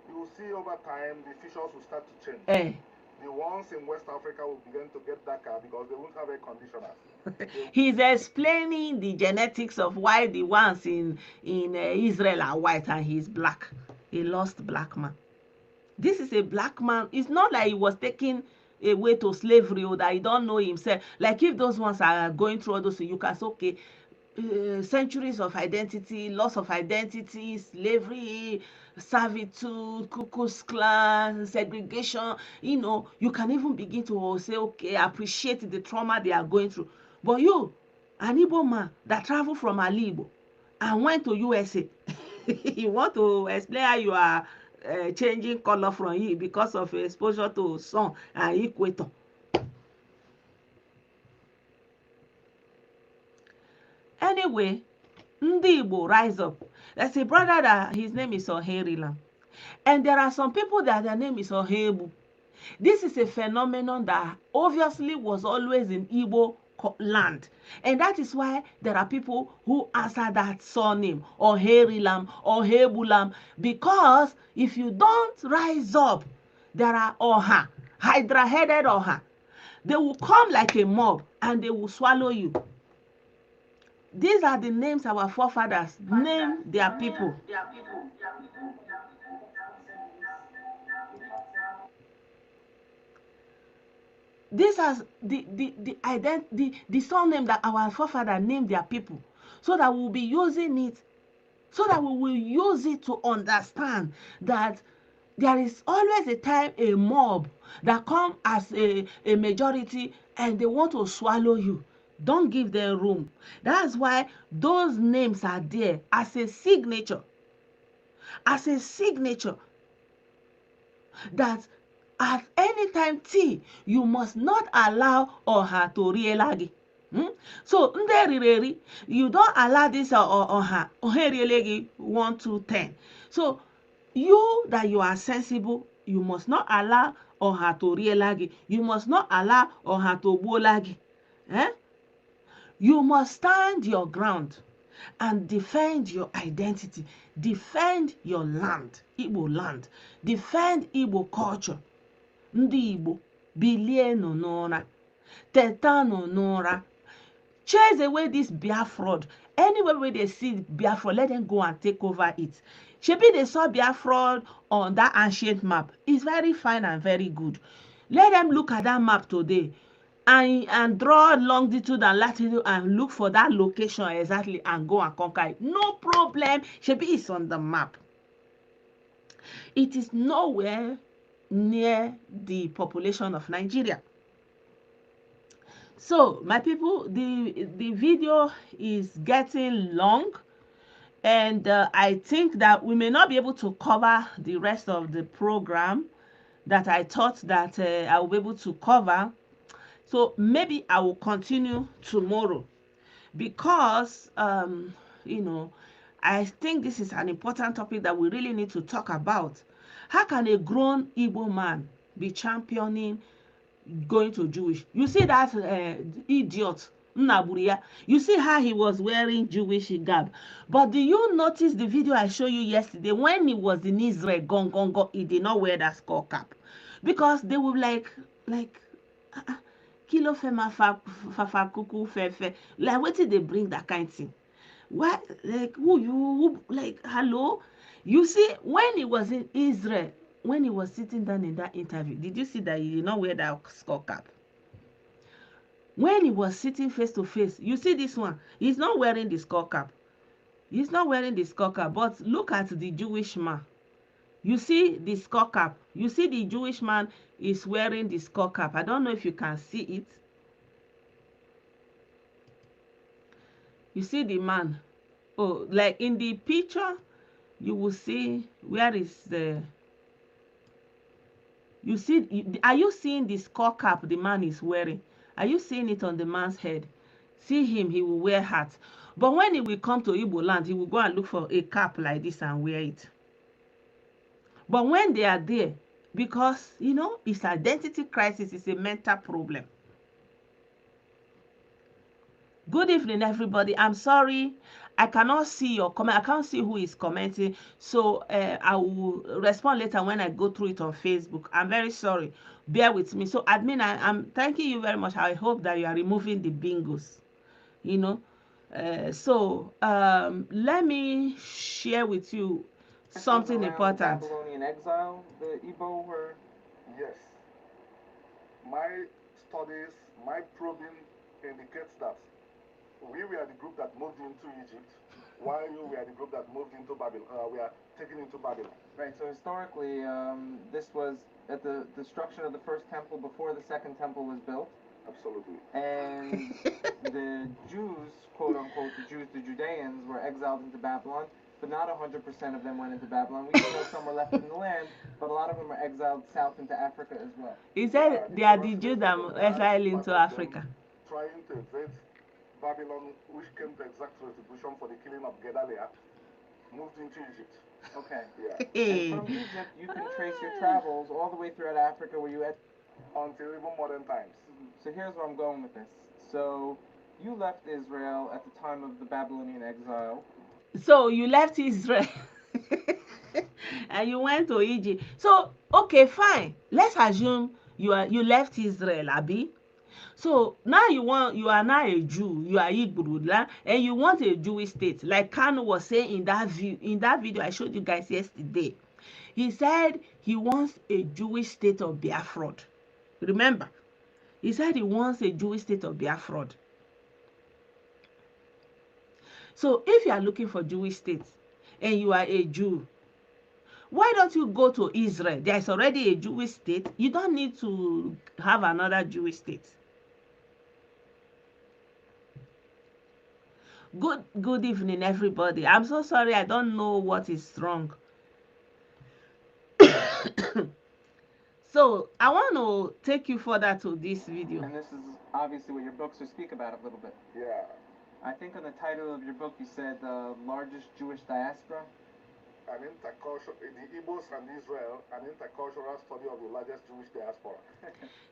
You will see over time the features will start to change. The ones in West Africa will begin to get darker because they won't have air conditioners. He's explaining the genetics of why the ones in Israel are white and he's black. A lost black man. This is a black man. It's not like he was taking a way to slavery, or that he don't know himself. Like if those ones are going through all those things, you can say, okay, centuries of identity, loss of identity, slavery, servitude, Ku Klux Klan, segregation. You can even begin to say, okay, appreciate the trauma they are going through. But you, an Igbo man that traveled from Ali Igbo and went to USA, you want to explain how you are changing color from you because of exposure to sun and equator. Anyway, ndị Igbo rise up. There's a brother that his name is Oherilam. And there are some people that their name is Ohebu. This is a phenomenon that obviously was always in Igbo land. And that is why there are people who answer that surname, Oherilam, Ohebulam, because if you don't rise up, there are Oha, Hydra-headed Oha. They will come like a mob and they will swallow you. These are the names our forefathers named their people. These are the surname that our forefathers named their people, so that we'll be using it, so that we will use it to understand that there is always a time a mob that come as a majority and they want to swallow you. Don't give them room. That's why those names are there as a signature, that at any time T, you must not allow Oha to rielagi. So nderiri, you don't allow this Oha rielagi 1 2 10. So you that you are sensible, you must not allow Oha to rielagi. You must not allow Oha to bolagi. You must stand your ground and defend your identity, defend your land, Igbo land, defend Igbo culture. Ndị Igbo, bilienụ n'ụra, tetanụ n'ụra, chase away this Biafra. Anywhere where they see Biafra, let them go and take over it. Shebi they saw Biafra on that ancient map. It's very fine and very good. Let them look at that map today and draw longitude and latitude and look for that location exactly and go and conquer it. No problem. Shebi is on the map. It is nowhere near the population of Nigeria. So my people, the video is getting long, and I think that we may not be able to cover the rest of the program that I thought that I will be able to cover. So maybe I will continue tomorrow, because I think this is an important topic that we really need to talk about. How can a grown Igbo man be championing going to Jewish? You see that idiot Nnaburia. You see how he was wearing Jewish garb. But do you notice the video I showed you yesterday when he was in Israel? He did not wear that skull cap, because they were like kilo fema fa kuku fe. Like, what did they bring that kind of thing? What, like, who like, hello? You see, when he was in Israel, when he was sitting down in that interview, did you see that he did not wear that skull cap? When he was sitting face to face, you see this one, he's not wearing the skull cap. He's not wearing the skull cap. But look at the Jewish man. You see the skull cap. You see the Jewish man is wearing the skull cap. I don't know if you can see it. You see the man. Oh, like in the picture, you will see, where is the, you see, are you seeing the skull cap the man is wearing? Are you seeing it on the man's head? See him, he will wear hat. But when he will come to Igbo land, he will go and look for a cap like this and wear it. But when they are there, because, it's identity crisis, it's a mental problem. Good evening, everybody. I'm sorry, I cannot see your comment. I can't see who is commenting. So I will respond later when I go through it on Facebook. I'm very sorry. Bear with me. So admin, I'm thanking you very much. I hope that you are removing the bingos. Let me share with you something important. Babylonian exile, the Igbo were. Yes. my studies, my probing indicates that we were the group that moved into Egypt, while you were the group that moved into Babylon. We are taken into Babylon. Right. So historically, this was at the destruction of the first temple before the second temple was built. Absolutely. And the Jews, quote unquote, the Jews, the Judeans, were exiled into Babylon, but not 100% of them went into Babylon. We do know some were left in the land, but a lot of them were exiled south into Africa as well. He said they are the Jews that exiled into Africa. Trying to evade Babylon, which came to exact retribution for the killing of Gedaliah, moved into Egypt. Okay. Yeah. And from Egypt, you can trace your travels all the way throughout Africa where you had until even modern times. So here's where I'm going with this. So you left Israel at the time of the Babylonian exile. So you left Israel and you went to Egypt. So okay, fine. Let's assume you left Israel, Abi. So now you are now a Jew, you are Igbo, and you want a Jewish state, like Kanu was saying in that video I showed you guys yesterday. He said he wants a Jewish state of Biafra. Remember, he said he wants a Jewish state of Biafra. So if you are looking for Jewish states and you are a Jew, why don't you go to Israel? There is already a Jewish state. You don't need to have another Jewish state. Good evening, everybody. I'm so sorry, I don't know what is wrong. So I want to take you further to this video. And this is obviously what your books speak about a little bit. Yeah. I think on the title of your book you said largest Jewish diaspora. An intercultural, the Igbos and Israel, an intercultural study of the largest Jewish diaspora.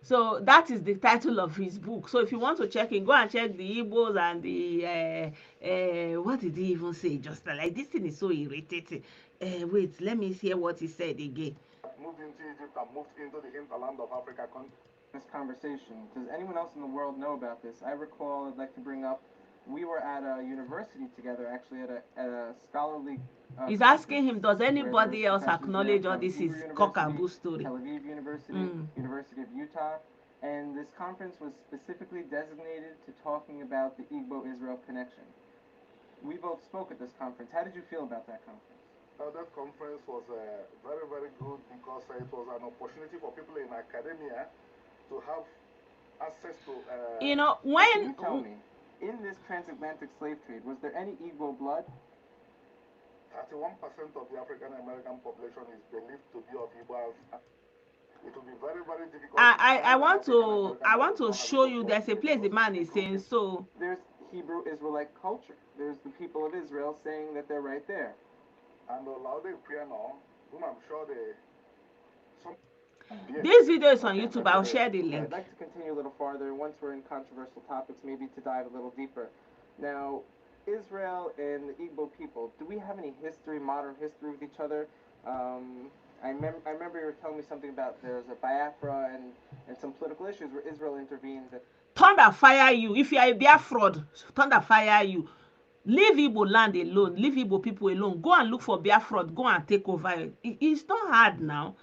So that is the title of his book. So if you want to check it, go and check the Igbos and the what did he even say? Just like this thing is so irritating. Wait, let me hear what he said again. Moved into Egypt and moved into the hinterland of Africa. This conversation. Does anyone else in the world know about this? I recall, I'd like to bring up, we were at a university together, actually at a scholarly. He's asking him, does anybody else acknowledge all this is cockaboo story? Tel Aviv University, University of Utah, and this conference was specifically designated to talking about the Igbo-Israel connection. We both spoke at this conference. How did you feel about that conference? That conference was very, very good because it was an opportunity for people in academia to have access to. You know, when. Can you tell me, in this transatlantic slave trade, was there any Igbo blood? 31% of the African American population is believed to be of Igbo. It will be very, very difficult. I want to show you. There's a place the man is saying so. There's Hebrew Israelite culture. There's the people of Israel saying that they're right there. And whom I'm sure This video is on YouTube. I'll share the link. I'd like to continue a little farther. Once we're in controversial topics, maybe to dive a little deeper. Now, Israel and the Igbo people, do we have any history, modern history with each other? I remember you were telling me something about there's a Biafra and some political issues where Israel intervened. Thunder fire you. If you are a Biafra, thunder fire you. Leave Igbo land alone. Leave Igbo people alone. Go and look for Biafra. Go and take over. It's not hard now.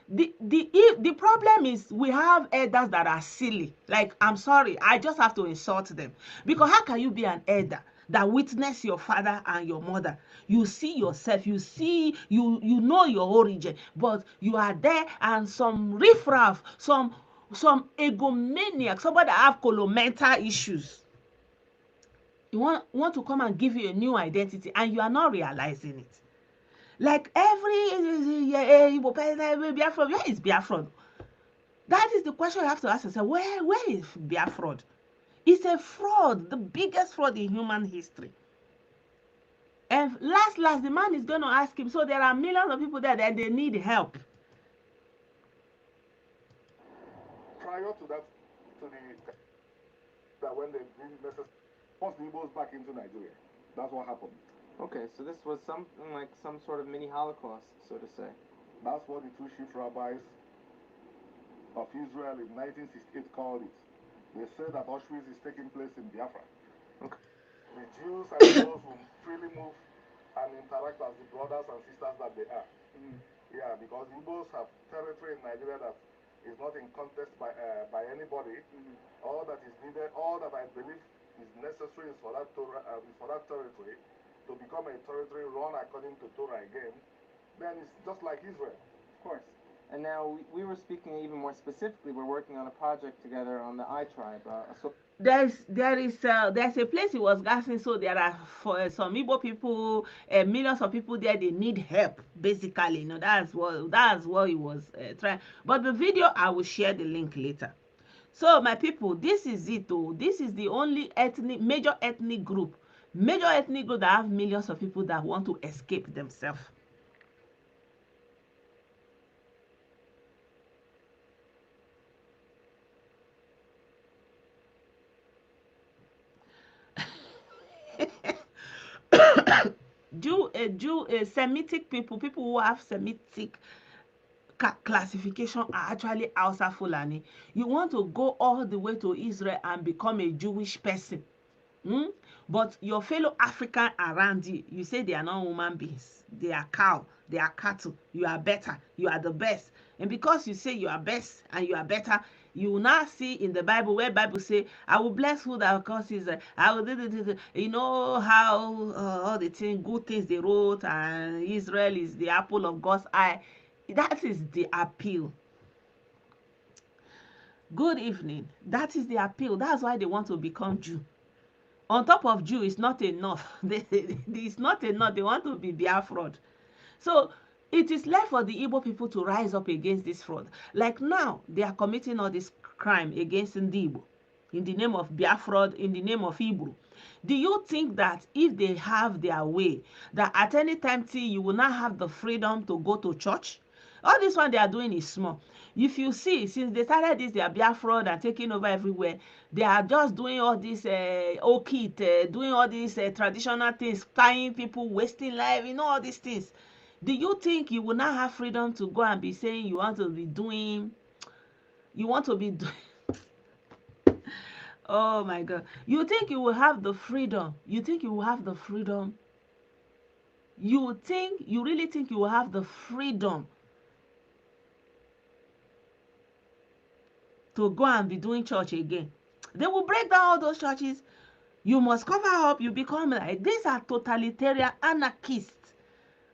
The problem is we have elders that are silly. Like, I'm sorry, I just have to insult them. Because how can you be an elder that witness your father and your mother? You see yourself, you know your origin, but you are there and some riffraff, some egomaniac, somebody that have colomental issues. You want to come and give you a new identity and you are not realizing it. Like every Biafra, where is Biafra? That is the question you have to ask yourself. Where is Biafra? It's a fraud, the biggest fraud in human history. And last, the man is going to ask him, so there are millions of people there that they need help. Prior to that, that when they didn't necessarily force the Igbos back into Nigeria. That's what happened. Okay, so this was something like some sort of mini Holocaust, so to say. That's what the two chief rabbis of Israel in 1968 called it. They say that Auschwitz is taking place in Biafra. Okay. The Jews and those who freely move and interact as the brothers and sisters that they are. Yeah, because Igbos have territory in Nigeria that is not in contest by anybody. All that is needed, all that I believe is necessary is for that territory to become a territory run according to Torah again. Then it's just like Israel. Of course. And now we were speaking even more specifically. We're working on a project together on the I tribe. There's a place he was gassing, so there are for some Igbo people, millions of people there. They need help, basically. That's what he was trying. But the video, I will share the link later. So my people, this is it. Oh, this is the only major ethnic group that have millions of people that want to escape themselves. Semitic people who have Semitic classification are actually Hausa Fulani. You want to go all the way to Israel and become a Jewish person. But your fellow African around you, you say they are not human beings. They are cow. They are cattle. You are better. You are the best. And because you say you are best and you are better, you will now see in the Bible where Bible say, I will bless who thou causes. I will do. You know how all the good things they wrote, and Israel is the apple of God's eye. That is the appeal. Good evening. That is the appeal. That's why they want to become Jew. On top of Jew, it's not enough. It's not enough. They want to be Biafra. So it is left for the Igbo people to rise up against this fraud. Like now, they are committing all this crime against the Igbo in the name of Biafra, in the name of Igbo. Do you think that if they have their way, that at any time you will not have the freedom to go to church? All this one they are doing is small. If you see, since they started this, they are Biafra and taking over everywhere. They are just doing all this okit, doing all these traditional things, tying people, wasting life, all these things. Do you think you will not have freedom to go and be saying you want to be doing? Oh my God! You think you will have the freedom? You think you will have the freedom? You really think you will have the freedom to go and be doing church again? They will break down all those churches. You must cover up. You become like, these are totalitarian anarchists,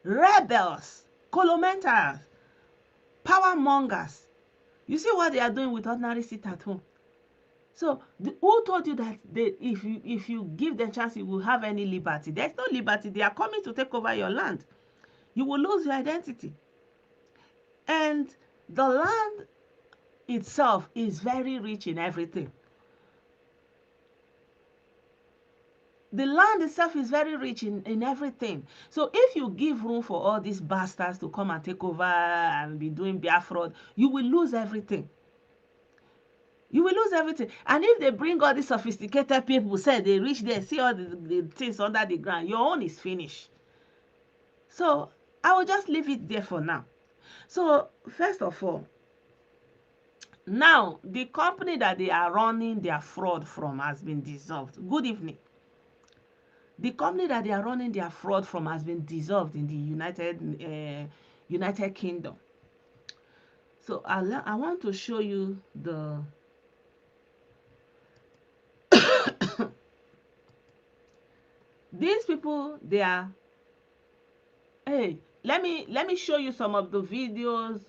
rebels, colomentars, power mongers. You see what they are doing with ordinary sit at home. So who told you that if you give them chance, you will have any liberty? There's no liberty. They are coming to take over your land. You will lose your identity. And the land itself is very rich in everything. The land itself is very rich in everything. So if you give room for all these bastards to come and take over and be doing Biafra, you will lose everything. You will lose everything. And if they bring all these sophisticated people, say they reach there, see all the things under the ground, your own is finished. So I will just leave it there for now. So first of all, now the company that they are running their fraud from has been dissolved. Good evening. The company that they are running their fraud from has been dissolved in the United Kingdom. So I want to show you the these people, they are, hey, let me show you some of the videos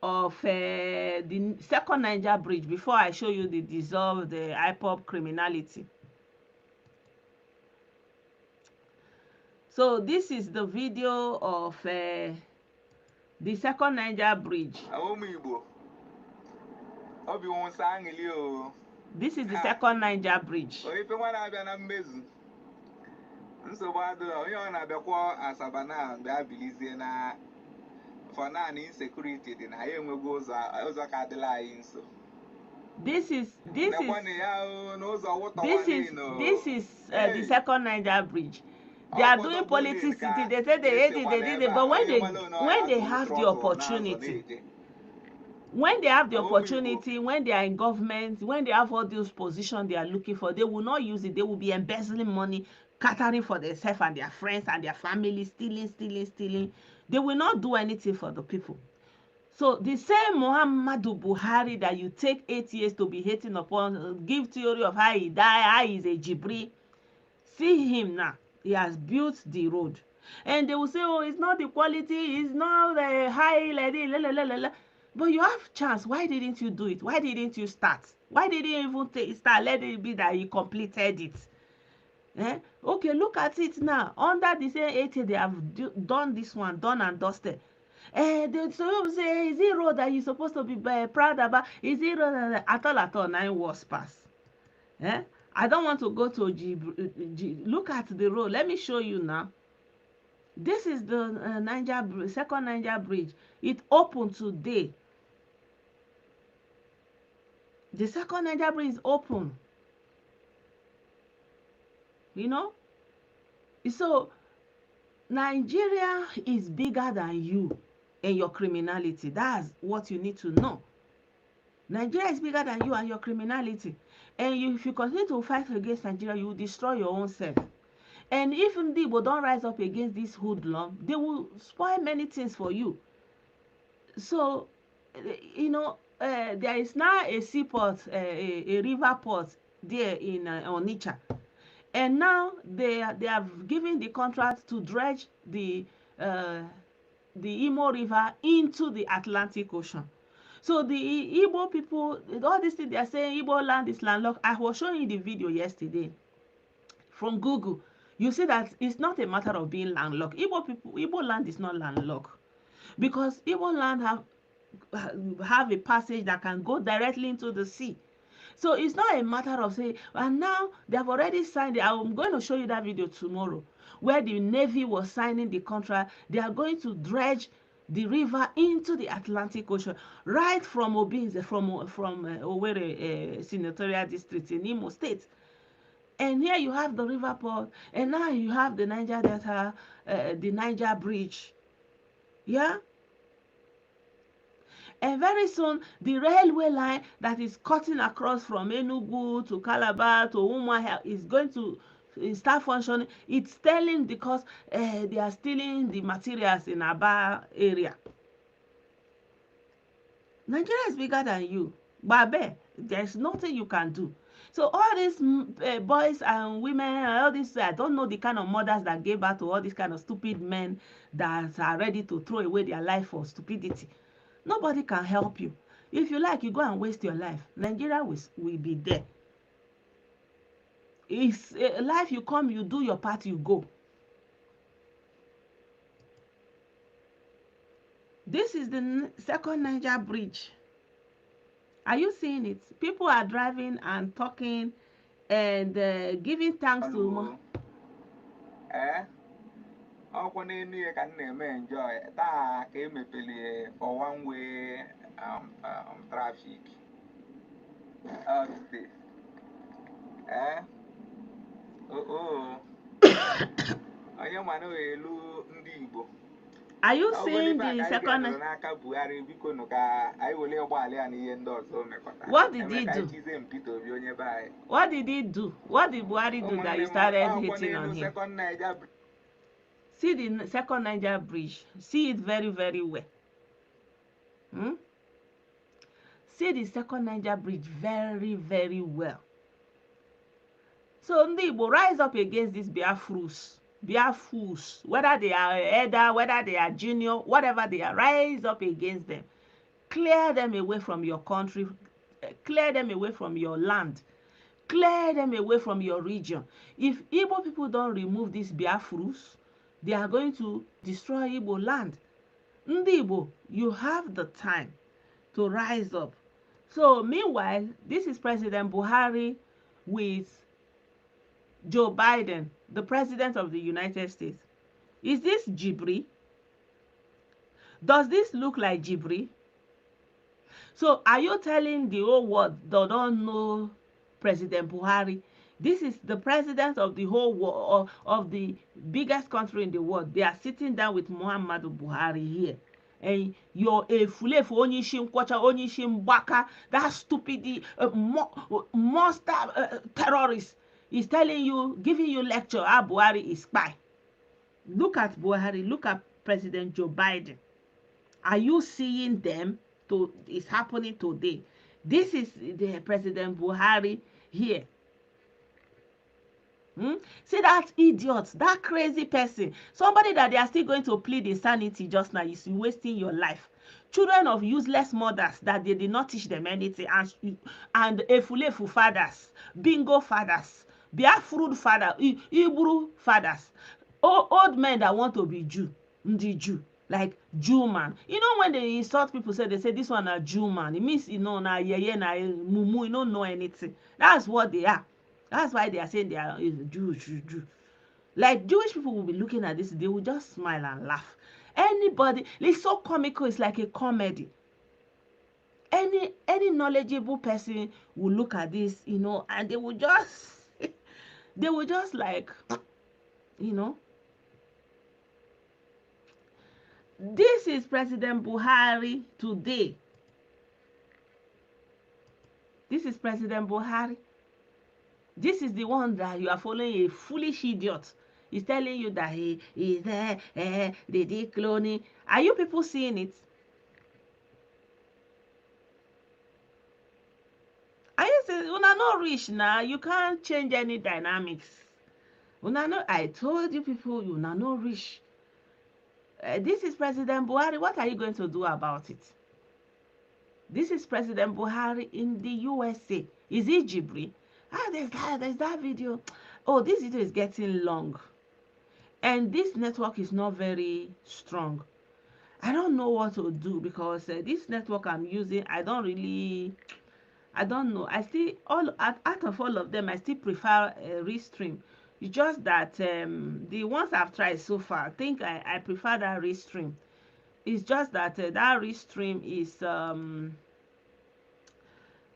of the second Niger bridge before I show you the dissolved IPOB criminality. So this is the video of the second Niger bridge. This is the second Niger bridge. This is the second Niger bridge. They are doing politics. They say they hate it, they did it, but when they have the opportunity, when they are in government, when they have all those positions they are looking for, they will not use it. They will be embezzling money, catering for themselves and their friends and their family, stealing. They will not do anything for the people. So the same Muhammadu Buhari that you take 8 years to be hating upon, give theory of how he died, how he's a Jibril, see him now. He has built the road. And they will say, oh, it's not the quality, it's not the high, like la, la, la, la, la. But you have chance. Why didn't you do it? Why didn't you start? Why didn't you even start? Let it be that you completed it. Okay, look at it now. Under the same 80, they have done this one, done and dusted. They say, is it road that you're supposed to be proud about? Is it road at all, 9 was pass? I don't want to go to look at the road. Let me show you now. This is the second Niger bridge. It opened today. The second Niger bridge is open. You know? So, Nigeria is bigger than you and your criminality. That's what you need to know. Nigeria is bigger than you and your criminality. And if you continue to fight against Nigeria, you will destroy your own self. And if the Igbo don't rise up against this hoodlum, they will spoil many things for you. So, there is now a seaport, a river port there in Onitsha. And now they have given the contract to dredge the Imo River into the Atlantic Ocean. So the Igbo people, all these things they are saying, Igbo land is landlocked. I was showing you the video yesterday from Google. You see that it's not a matter of being landlocked. Igbo land is not landlocked because Igbo land have a passage that can go directly into the sea. So it's not a matter of saying, and now they have already signed it. I'm going to show you that video tomorrow, where the Navy was signing the contract. They are going to dredge the river into the Atlantic Ocean, right from Obinze, from Owerri Senatorial District in Imo State. And here you have the river port, and now you have the Niger Delta, the Niger Bridge. Yeah? And very soon, the railway line that is cutting across from Enugu to Calabar to Umuahia is going to start functioning. It's telling because they are stealing the materials in Aba area. Nigeria is bigger than you. Babe, there's nothing you can do. So all these boys and women, all these, I don't know the kind of mothers that gave birth to all these kind of stupid men that are ready to throw away their life for stupidity. Nobody can help you. If you like, you go and waste your life. Nigeria will be there. It's life, you come, you do your part, you go. This is the second Niger bridge. Are you seeing it? People are driving and talking and giving thanks to... ọkwa n'enu ya ka m na-eme enjoy taa ka emepeli for one way traffic today onye mana elu ndị Igbo. Are you seeing the second? What did he do? What did he do? What did Buhari do that you started hitting on him? See the second Niger bridge. See it very, very well. See the second Niger bridge very, very well. So Ndi Igbo, rise up against these Biafrus, whether they are elder, whether they are junior, whatever they are, rise up against them. Clear them away from your country, clear them away from your land, clear them away from your region. If Igbo people don't remove these Biafrus, they are going to destroy Igbo land. Ndi Igbo, you have the time to rise up. So meanwhile, this is President Buhari with Joe Biden, the President of the United States. Is this Jibril? Does this look like Jibril? So are you telling the whole world they don't know President Buhari? This is the president of the whole world, of the biggest country in the world. They are sitting down with Muhammadu Buhari here. And you're a fulefu onyishim kwacha onyishim baka, that stupid monster terrorist is telling you, giving you lecture how Buhari is spy. Look at Buhari, look at President Joe Biden. Are you seeing them? It's happening today. This is the President Buhari here. See that idiot, that crazy person, somebody that they are still going to plead insanity just now is wasting your life. Children of useless mothers that they did not teach them anything, and efulefu fathers, bingo fathers, biafrud father, Ibru fathers, old men that want to be the Jew, like Jew man. You know when they insult people, they say this one a Jew man. It means na yeye na mumu, you don't know anything. That's what they are. That's why they are saying they are Jew. Like Jewish people will be looking at this, they will just smile and laugh. Anybody, it's so comical, it's like a comedy. Any knowledgeable person will look at this, and they will just they will just like, this is President Buhari today. This is President Buhari. This is the one that you are following, a foolish idiot. He's telling you that he is there, they did cloning. Are you people seeing it? Are you saying, una not rich now? You can't change any dynamics. Una no, I told you people, you are not rich. This is President Buhari. What are you going to do about it? This is President Buhari in the USA. Is it Jibril? There's that video. Oh, this video is getting long. And this network is not very strong. I don't know what to do because this network I'm using, I don't know. I still, out of all of them, I still prefer Restream. It's just that the ones I've tried so far, I think I prefer that Restream. It's just that that Restream is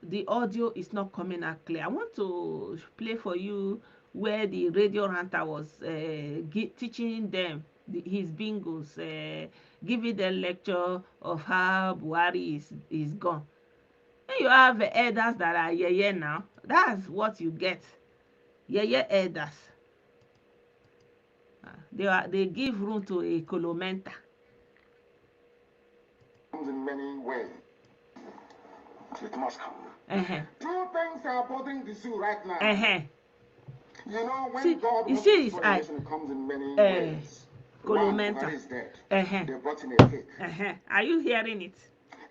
the audio is not coming out clear. I want to play for you where the radio ranter was teaching them his bingos, giving them lecture of how Buhari is gone. When you have elders that are yeye now, that's what you get. Yeye elders. They give room to a colomenta. In many ways. It must come. Two things are bothering the zoo right now. You know, when see, God you wants see to his destroy a nation, it comes in many ways. Colomenta. Buhari is dead. They brought in a cake. Are you hearing it?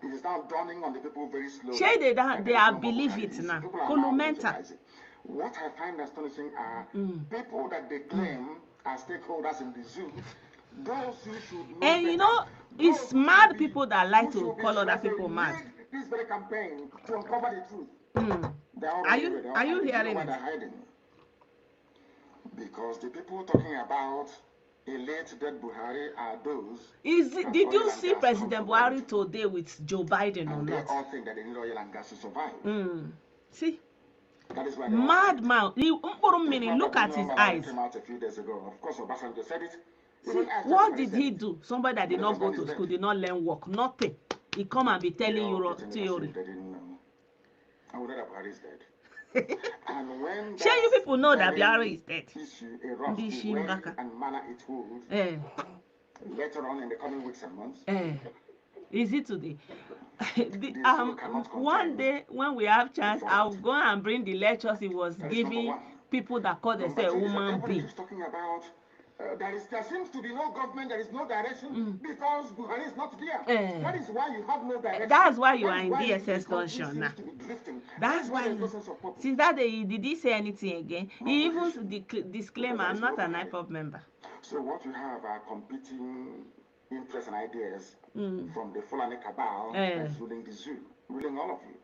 It is now dawning on the people very slowly. Say they are believe it now. Colomenta. What I find astonishing are people that they claim are stakeholders in the zoo. Those who should know And you know, it's mad people that like to call other people mad. This very campaign to uncover the truth. Are you hearing it? Because the people talking about a late dead Buhari are those. Did you see President Buhari today with Joe Biden or not? They all think that they need oil and gas to survive. See? That is why Madman. Look at his eyes. Came out a few days ago. Of course, Obasanjo said it. See, what did he do? Somebody that did not go to school, did not learn work, nothing. He come and be telling you theory. I would have Buhari is dead. And when sure, you people know that Buhari is dead. The way and manner it would. Later on in the coming weeks and months. Is it today? One day when we have chance, I'll go and bring the lectures he was giving people that call themselves human being. Talking about there seems to be no government, there is no direction because Buhari is not there. That is why you have no direction. That's why you are in DSS dungeon now. That's why. Since that day, did he say anything again? He even disclaimer, I'm not an IPOB member. So what you have are competing interests and ideas from the Fulani cabal that's ruling the zoo, ruling all of you.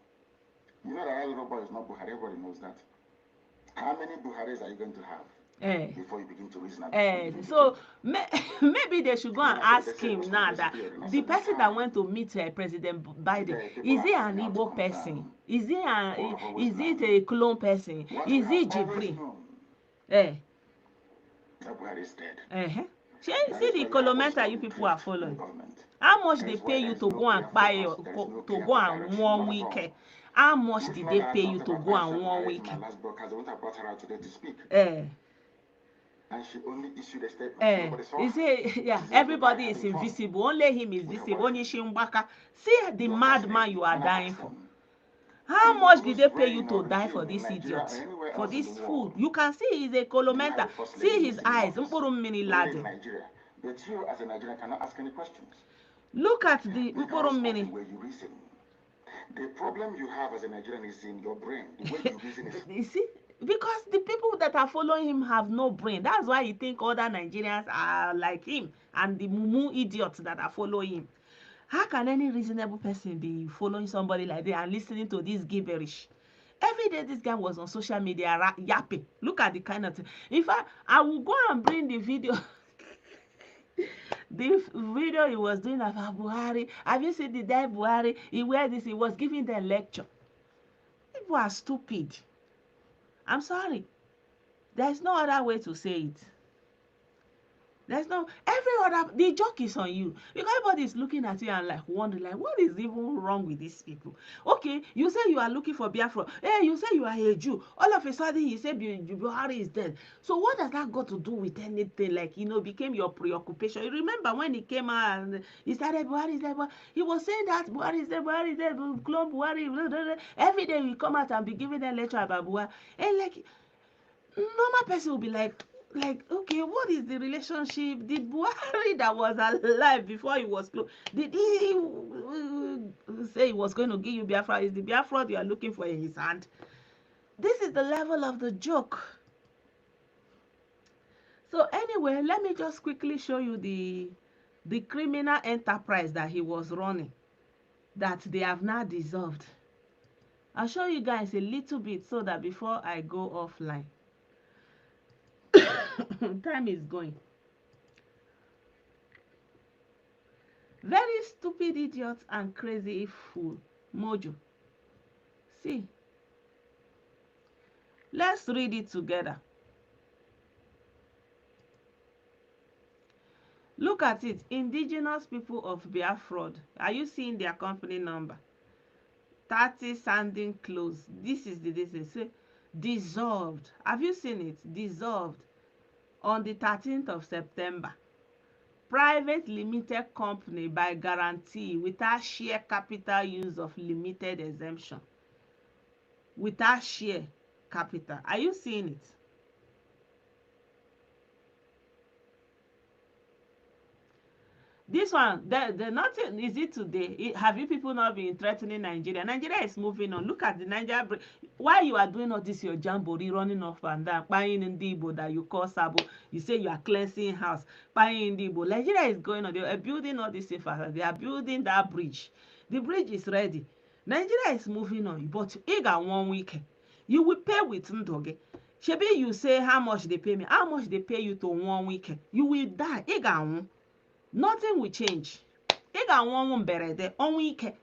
You know that little boy is not Buhari, everybody knows that. How many Buharis are you going to have? Before you begin to reason about so maybe they should go and ask him now that the person that went to meet President Biden, is he an Igbo person? Is it a clone person? Is he Jibril? Buhari is dead. See the colomenta you people are following. How much they pay you to go and buy to go and 1 week? How much did they pay you to go and 1 week? and she only issued a statement. Nobody saw You her. see, yeah, She said, everybody "Dubai is having fun invisible. Only him is with her visible. Only boyfriend." Shimbaka. See the Your madman classmate, you are and I dying asked for. them, How in much did whose they pay you reign to or die for regime in this Nigeria idiot? or anywhere For else in this the food? world You can see he's a do you have colomenta. a first lady See who's his still in eyes. office? Mini Only lad. in Nigeria. But you, as a Nigerian, cannot ask any questions Look at the because of mini. the way you reason. The problem you have as a Nigerian is in your brain. The way you reason is. You see? Because the people that are following him have no brain. That's why you think other Nigerians are like him and the mumu idiots that are following him. How can any reasonable person be following somebody like that and listening to this gibberish? Every day this guy was on social media yapping. Look at the kind of thing. In fact, I will go and bring the video. The video he was doing about Buhari. Have you seen the day Buhari? He wear this. He was giving them lecture. People are stupid. I'm sorry. There's no other way to say it. There's no every other the joke is on you because everybody is looking at you and like wondering like what is even wrong with these people. Okay, you say you are looking for Biafra. Hey, you say you are a Jew. All of a sudden you say Buhari is dead. So what does that got to do with anything? Like became your preoccupation. You remember when he came out and he started Buhari is dead. He was saying that Buhari is dead. Buhari is dead. Clone Buhari. Blah, blah, blah. Every day we come out and be giving them lecture about Buhari. And like normal person will be like okay, what is the relationship? Did Buhari that was alive before he was close, did he say he was going to give you Biafra? Is the Biafra you are looking for in his hand? This is the level of the joke. So anyway, let me just quickly show you the criminal enterprise that he was running that they have now dissolved. I'll show you guys a little bit so that before I go offline. Time is going. Very stupid idiots and crazy fool. Mojo. See. Let's read it together. Look at it. Indigenous people of Biafra. Are you seeing their company number? 30 sounding close. This is say dissolved. Have you seen it? Dissolved on the 13th of September. Private limited company by guarantee without share capital use of limited exemption. Without share capital. Are you seeing it? This one, the nothing is it today. Have you people not been threatening Nigeria? Nigeria is moving on. Look at the Niger. Why you are doing all this, your jamboree running off and down, buying in the Igbo that you call Sabo. You say you are cleansing house, buying in the Igbo. Nigeria is going on. They are building all this infrastructure. They are building that bridge. The bridge is ready. Nigeria is moving on. But you got 1 week. You will pay with Ndoge. Shebi, you say how much they pay me. How much they pay you to 1 week. You will die. You got one. Nothing will change. Ị ga-anwụ ọnwụ mberede, ọnwụ ike.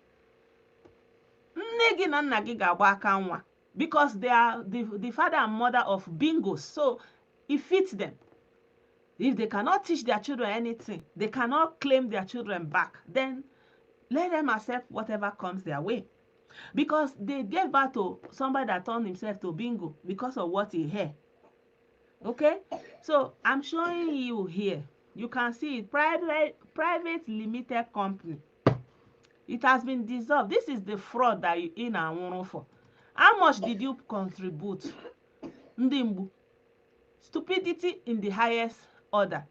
Nne gị na nna gị ga-agba aka nwa because they are the father and mother of bingos. So it fits them. If they cannot teach their children anything, they cannot claim their children back, then let them accept whatever comes their way. Because they gave birth to somebody that turned himself to bingo because of what he heard. Okay? So I'm showing you here. You can see it, private limited company. It has been dissolved. This is the fraud that you in and for. How much did you contribute? Ndimbu. Stupidity in the highest order.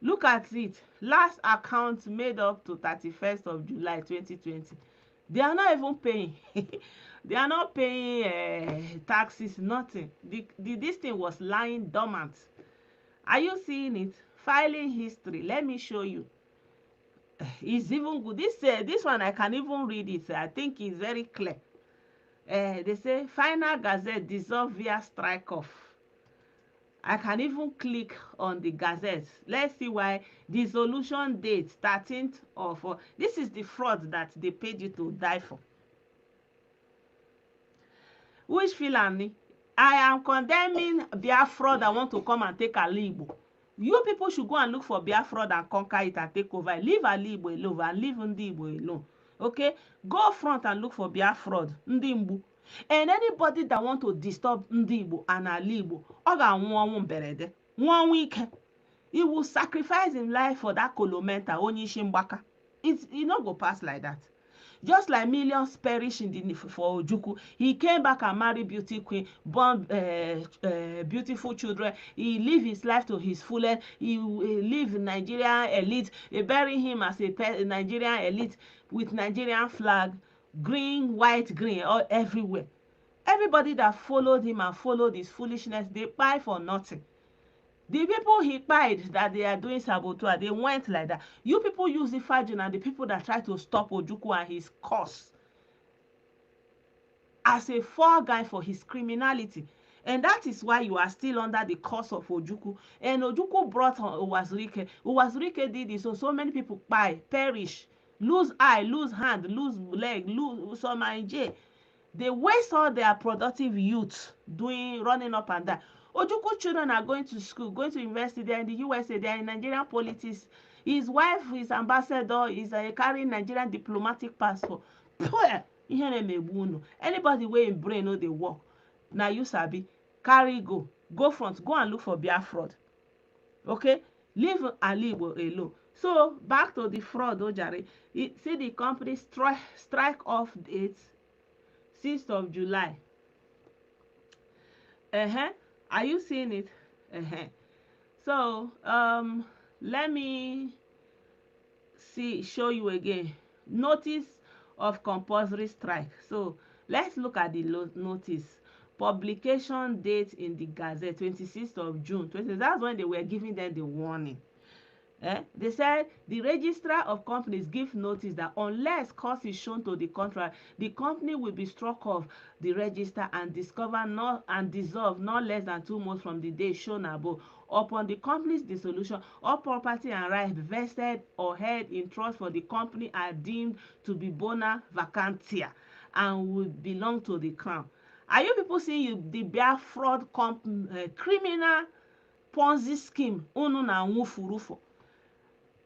Look at it. Last account made up to 31st of July 2020. They are not even paying. They are not paying taxes, nothing. This thing was lying dormant. Are you seeing it? Filing history. Let me show you. It's even good. This one I can even read it. I think it's very clear. They say final gazette dissolved via strike off. I can even click on the gazette. Let's see why. Dissolution date 13th of this is the fraud that they paid you to die for. Which Fulani? I am condemning Biafra that want to come and take Alibo. You people should go and look for Biafra and conquer it and take over. Leave Alibo alone and leave Ndibo alone. Okay? Go front and look for Biafra, Ndimbu. And anybody that want to disturb Ndibo and Alibo, ọ ga-anwụ ọnwụ mberede. 1 week, he will sacrifice his life for that kolomenta onyishi mgbaka. It not go pass like that. Just like millions perish in the for Ojukwu, he came back and married beauty queen, born beautiful children. He live his life to his fullest. He live Nigerian elite. They bury him as a Nigerian elite with Nigerian flag, green, white, green, all everywhere. Everybody that followed him and followed his foolishness, they buy for nothing. The people he pied that they are doing saboteur, they went like that. You people use the Fajin and the people that try to stop Ojukwu and his cause as a fall guy for his criminality. And that is why you are still under the curse of Ojukwu. And Ojukwu brought on Uwazurike. Uwazurike did this, so many people perish, lose eye, lose hand, lose leg, lose some in jail. They waste all their productive youth running up and down. Ojukwu children are going to school, going to university. They are in the USA, they are in Nigerian politics. His wife is ambassador, is carrying Nigerian diplomatic passport. Anybody wey im brain no dey work, na you sabi, carry go front, go and look for fraud. Okay, leave Ali alone. So back to the fraud, Ojare. See the company strike off date 6th of July. Are you seeing it? So let me show you again. Notice of compulsory strike. So let's look at the notice. Publication date in the Gazette, 26th of June. That's when they were giving them the warning. They said the registrar of companies give notice that unless cause is shown to the contrary, the company will be struck off the register and dissolve not less than 2 months from the day shown above. Upon the company's dissolution, all property and rights vested or held in trust for the company are deemed to be bona vacantia and will belong to the crown. Are you people seeing the bare fraud criminal Ponzi scheme? Unu na nwufurufo.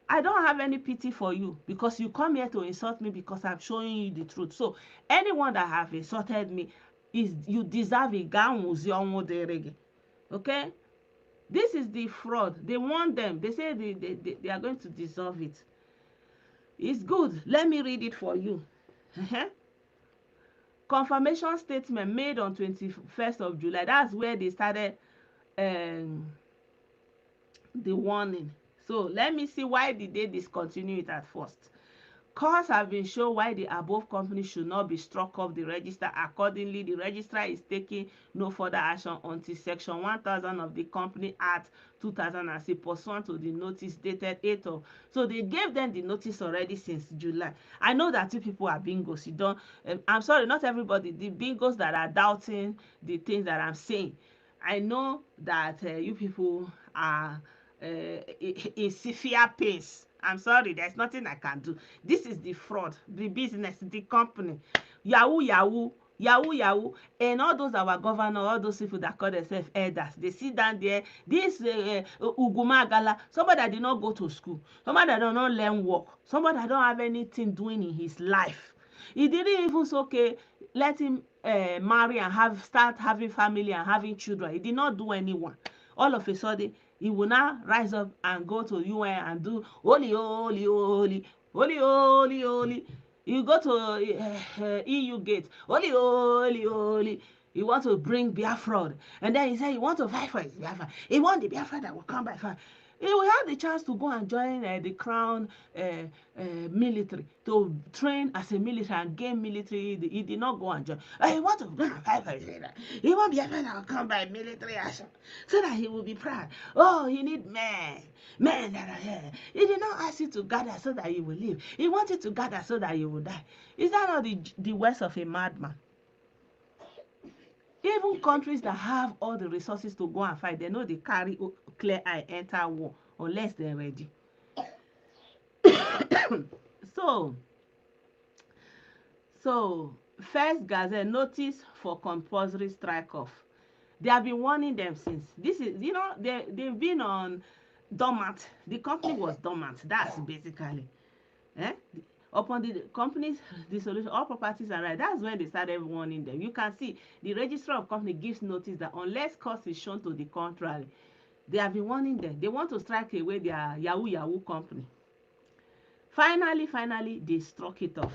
I don't have any pity for you because you come here to insult me because I'm showing you the truth. So anyone that have insulted me, you deserve a okay? This is the fraud. They want them. They say they are going to dissolve it. It's good. Let me read it for you. Confirmation statement made on 21st of July. That's where they started the warning. So let me see, why did they discontinue it at first? Cause have been shown why the above company should not be struck off the register. Accordingly, the registrar is taking no further action until Section 1000 of the Company Act 2006 pursuant to the notice dated 8th of. So they gave them the notice already since July. I know that you people are bingos. You don't. I'm sorry, not everybody. The bingos that are doubting the things that I'm saying. I know that you people are in severe pains. I'm sorry, there's nothing I can do. This is the fraud, the business, the company. Yahoo, yahoo, yahoo, yahoo. And all those our governor, all those people that call themselves elders, they sit down there. This Ugumagala, somebody that did not go to school, somebody that did not learn work, somebody that don't have anything doing in his life. He didn't even say, okay, let him marry and start having family and having children. He did not do anyone. All of a sudden, he will now rise up and go to UN and do holy, holy, holy, holy, holy, holy. You go to EU gate, holy, holy, holy. He want to bring Biafra, and then he said he want to fight for his Biafra. He want the Biafra that will come by fire. He will have the chance to go and join the crown military, to train as a military and gain military. He did not go and join. He want to go and fight for his Biafra. He want Biafra that will come by military action so that he will be proud. Oh, he need men that are here. He did not ask you to gather so that you will live. He wanted to gather so that you will die. Is that not the words of a madman? Even countries that have all the resources to go and fight, they know they carry clear eye enter war unless they're ready. So first Gazette notice for compulsory strike off. They have been warning them since. This is, they've been on dormant. The company was dormant. That's basically. Upon the company's dissolution, all properties are right. That's when they started warning them. You can see the registrar of company gives notice that unless cause is shown to the contrary, They have been warning them. They want to strike away their Yahoo company. Finally, they struck it off.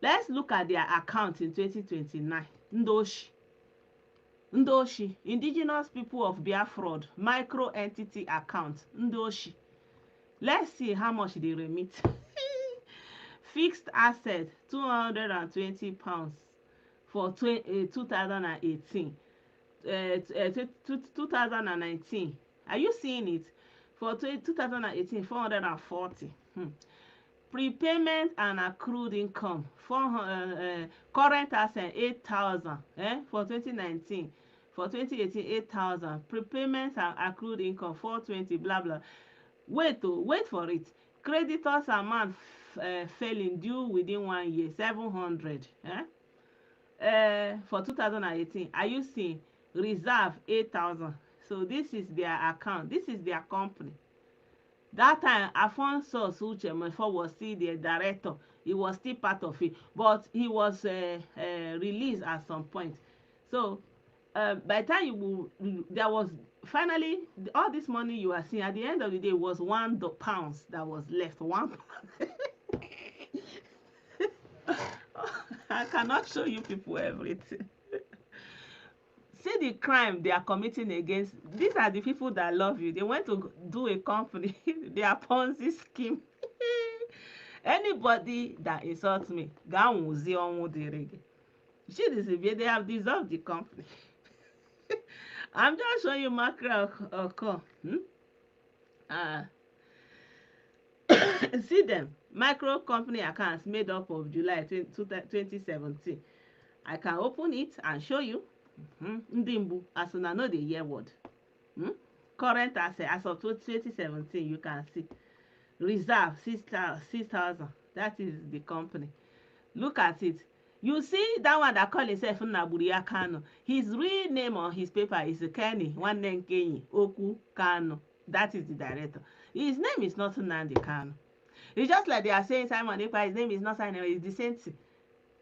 Let's look at their account in 2029. Ndoshi, Indigenous People of Biafra, micro entity account, Ndoshi. Let's see how much they remit. Fixed asset, £220 for 2018. 2019. Are you seeing it? For 2018, 440. Prepayment and accrued income, current asset 8,000 for 2019. For 2018, 8,000. Prepayment and accrued income 420. Blah blah. Wait for it. Creditors amount failing due within 1 year 700. For 2018. Are you seeing? Reserve 8,000. So this is their account. This is their company. That time, Afonso Uche was still the director. He was still part of it, but he was released at some point. So, by the time there was finally all this money you are seeing at the end of the day was £1 that was left. £1. I cannot show you people everything. See the crime they are committing against. These are the people that love you. They went to do a company. They are Ponzi scheme. Anybody that insults me, they have dissolved the company. I'm just showing you macro occur. See them. Micro company accounts made up of July 2017. I can open it and show you. Ndimbu, as soon as I know the year word. Current asset as of 2017, you can see. Reserve 6,000. That is the company. Look at it. You see that one that call himself Nnaburia Kano. His real name on his paper is Kenny Nwanne Oku Kano. That is the director. His name is not Nnamdi Kano. It's just like they are saying Simon Ekpa, his name is not Simon, it's the same thing.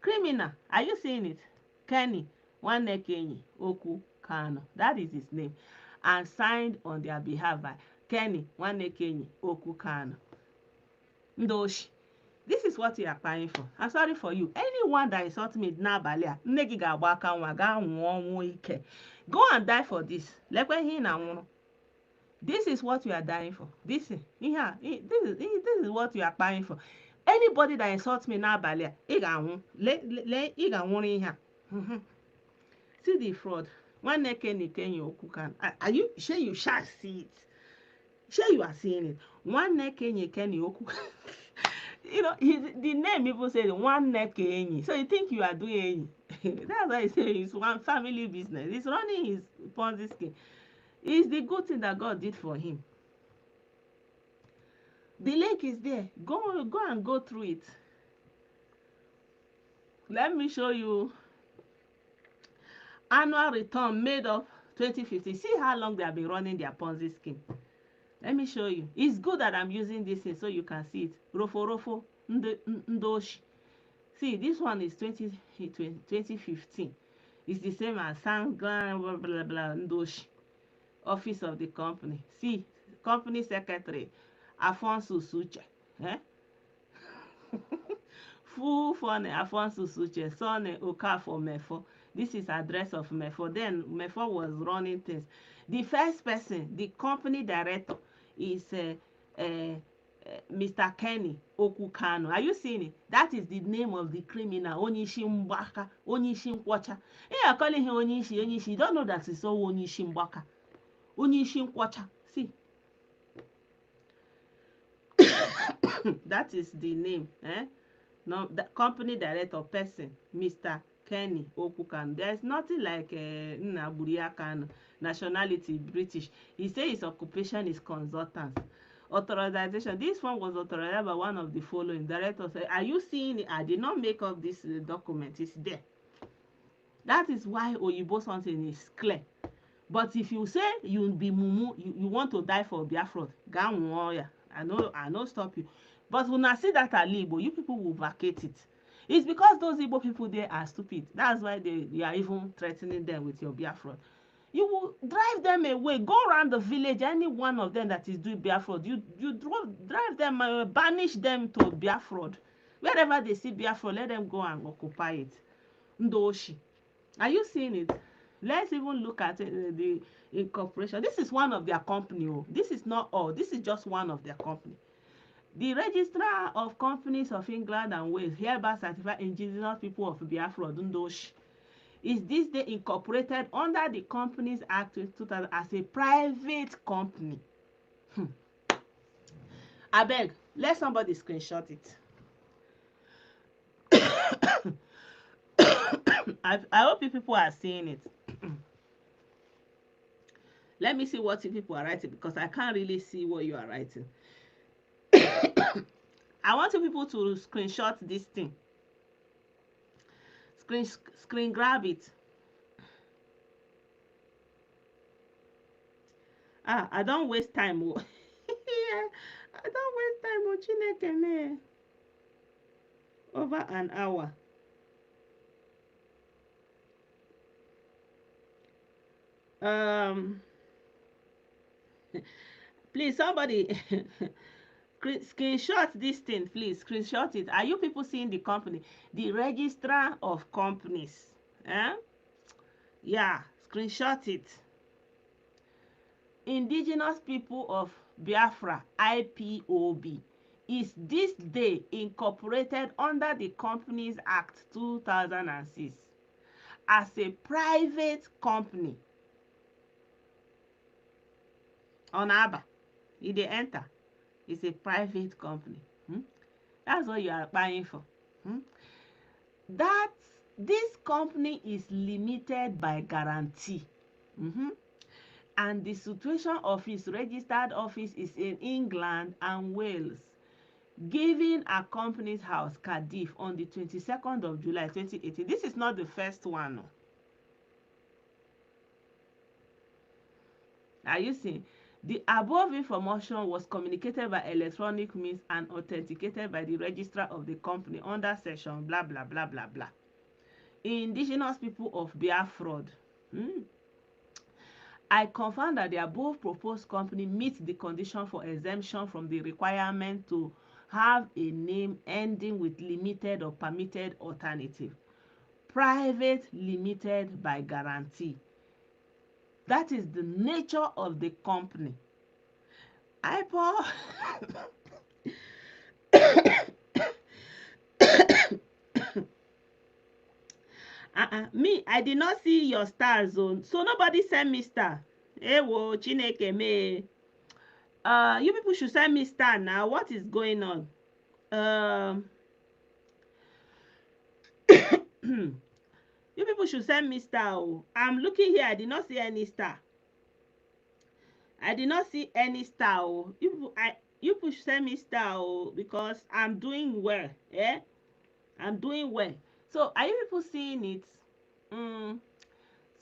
Criminal. Are you seeing it? Kenny Nwanne Oku Kano. That is his name. And signed on their behalf by Kenny Nwanne Oku Kano. Ndoshi. This is what you are applying for. I'm sorry for you. Anyone that insults me n'abalị nne gị ga-agba aka nwa gaa nwụọ ọnwụ ike. Go and die for this. Lekwe ihe na nwụrụ. This is what you are dying for. This is what you are applying for. Anybody that insults me n'abalị ị ga-anwụ. Ị ga-anwụrụ ihe a. See the fraud. Nwanne Kenny Oku Kano. Are you sure you shall see it? Sure you are seeing it. Nwanne Kenny Oku Kano. You know, the name even says one neck enyi. So you think you are doing enyi. That's why I say it's one family business. He's running his Ponzi scheme. It's the good thing that God did for him. The link is there. Go and go through it. Let me show you annual return made of 2050. See how long they have been running their Ponzi scheme. Let me show you. It's good that I'm using this thing so you can see it. Rofo Ndoshi. See, this one is 2015. It's the same as Sanglan blah blah blah Ndoshi. Office of the company. See, company secretary Afonso Suche. Full phone Afonso Suche. Son Okafor Mefo. This is address of Mefo. Then Mefo was running things. The first person, the company director, is Mr. Kenny Oku Kano. Are you seeing it? That is the name of the criminal. Onyishi Mbaka, Onyishi Nkwacha. Hey, are calling him Onyishi. You don't know that it's all Onyishi Mbaka. Onyishi Nkwacha. See. That is the name. No, the company director person, Mr. Kenny Oku Kano. There's nothing like Nnaburia Kano. Nationality British. He says his occupation is consultant. Authorization. This one was authorized by one of the following directors. Are you seeing it? I did not make up this document. It's there. That is why Oyibo something is clear. But if you say you will be mumu, you want to die for Biafra, I know stop you. But when I see that at Igbo, you people will vacate it. It's because those Igbo people there are stupid. That's why you are even threatening them with your Biafra. You will drive them away. Go around the village, any one of them that is doing Biafra, you drive them, banish them to Biafra. Wherever they see Biafra, let them go and occupy it. Ndoshi. Are you seeing it? Let's even look at the incorporation. This is one of their company. Oh. This is not all. This is just one of their company. The Registrar of Companies of England and Wales hereby certify indigenous people of Biafra Ndoshi is this day incorporated under the Companies Act 2000 as a private company. Abeg, let somebody screenshot it. I hope you people are seeing it. Let me see what you people are writing, because I can't really see what you are writing. I want you people to screenshot this thing. Screen grab it. I don't waste time. Oh. I don't waste time. Oh, Chineke me. Over an hour. Please, somebody screenshot this thing, please. Screenshot it. Are you people seeing the company? The Registrar of Companies. Yeah, screenshot it. Indigenous People of Biafra, IPOB, is this day incorporated under the Companies Act 2006 as a private company. On Aba, if they enter, it's a private company. That's what you are buying for. That this company is limited by guarantee. And the situation of its registered office is in England and Wales, giving a Companies House, Cardiff, on the 22nd of July 2018. This is not the first one. No. Are you seeing? The above information was communicated by electronic means and authenticated by the registrar of the company under section blah blah blah blah blah. Indigenous People of Biafra. I confirm that the above proposed company meets the condition for exemption from the requirement to have a name ending with limited or permitted alternative. Private, limited by guarantee. That is the nature of the company. IPOB. Me, I did not see your star zone, so nobody send me star. Ewo, Chineke me. You people should send me star now. What is going on? You people should send me star. Oh. I'm looking here. I did not see any star. I did not see any star. Oh. You people should send me star. Oh, because I'm doing well. Yeah, I'm doing well. So are you people seeing it?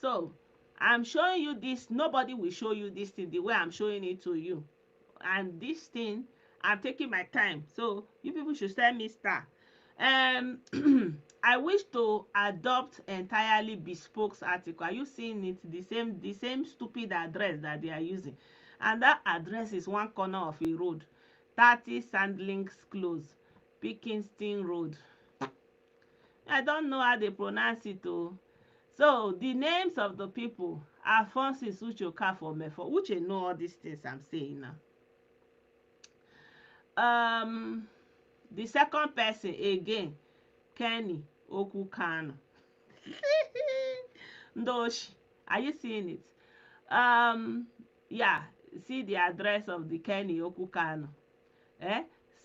So I'm showing you this. Nobody will show you this thing the way I'm showing it to you. And this thing, I'm taking my time. So you people should send me star. I wish to adopt entirely bespoke article. Are you seeing it? The same stupid address that they are using. And that address is one corner of a road. 30 Sandlinks Close, Pickinston Road. I don't know how they pronounce it though. So the names of the people are Francis Uchoka for Mefo. Uche know all these things I'm saying now. The second person again, Kenny Okukano. Ndoshi. Are you seeing it? Yeah, see the address of the Kenny Okukano.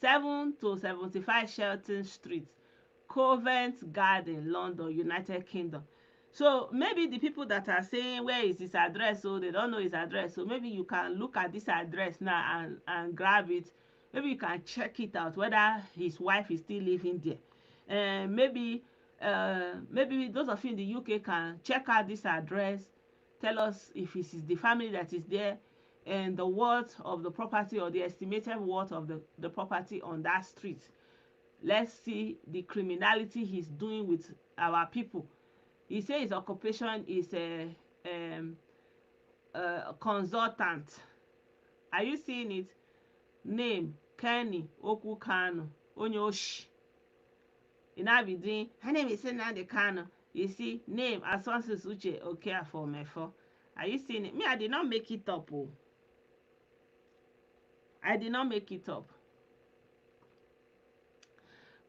7 to 75 Shelton Street, Covent Garden, London, United Kingdom. So maybe the people that are saying where is his address, so they don't know his address. So maybe you can look at this address now and grab it. Maybe you can check it out whether his wife is still living there. Maybe those of you in the UK can check out this address, tell us if it is the family that is there, and the worth of the property or the estimated worth of the property on that street. Let's see the criminality he's doing with our people. He says his occupation is consultant. Are you seeing it? Name Kenny Okwu Kanu Onyoshi. You now be doing her name is Nnamdi Kanu. You see name Asonsis Uche Okafor Mefo. Are you seeing it? Me, I did not make it up. Oh. I did not make it up.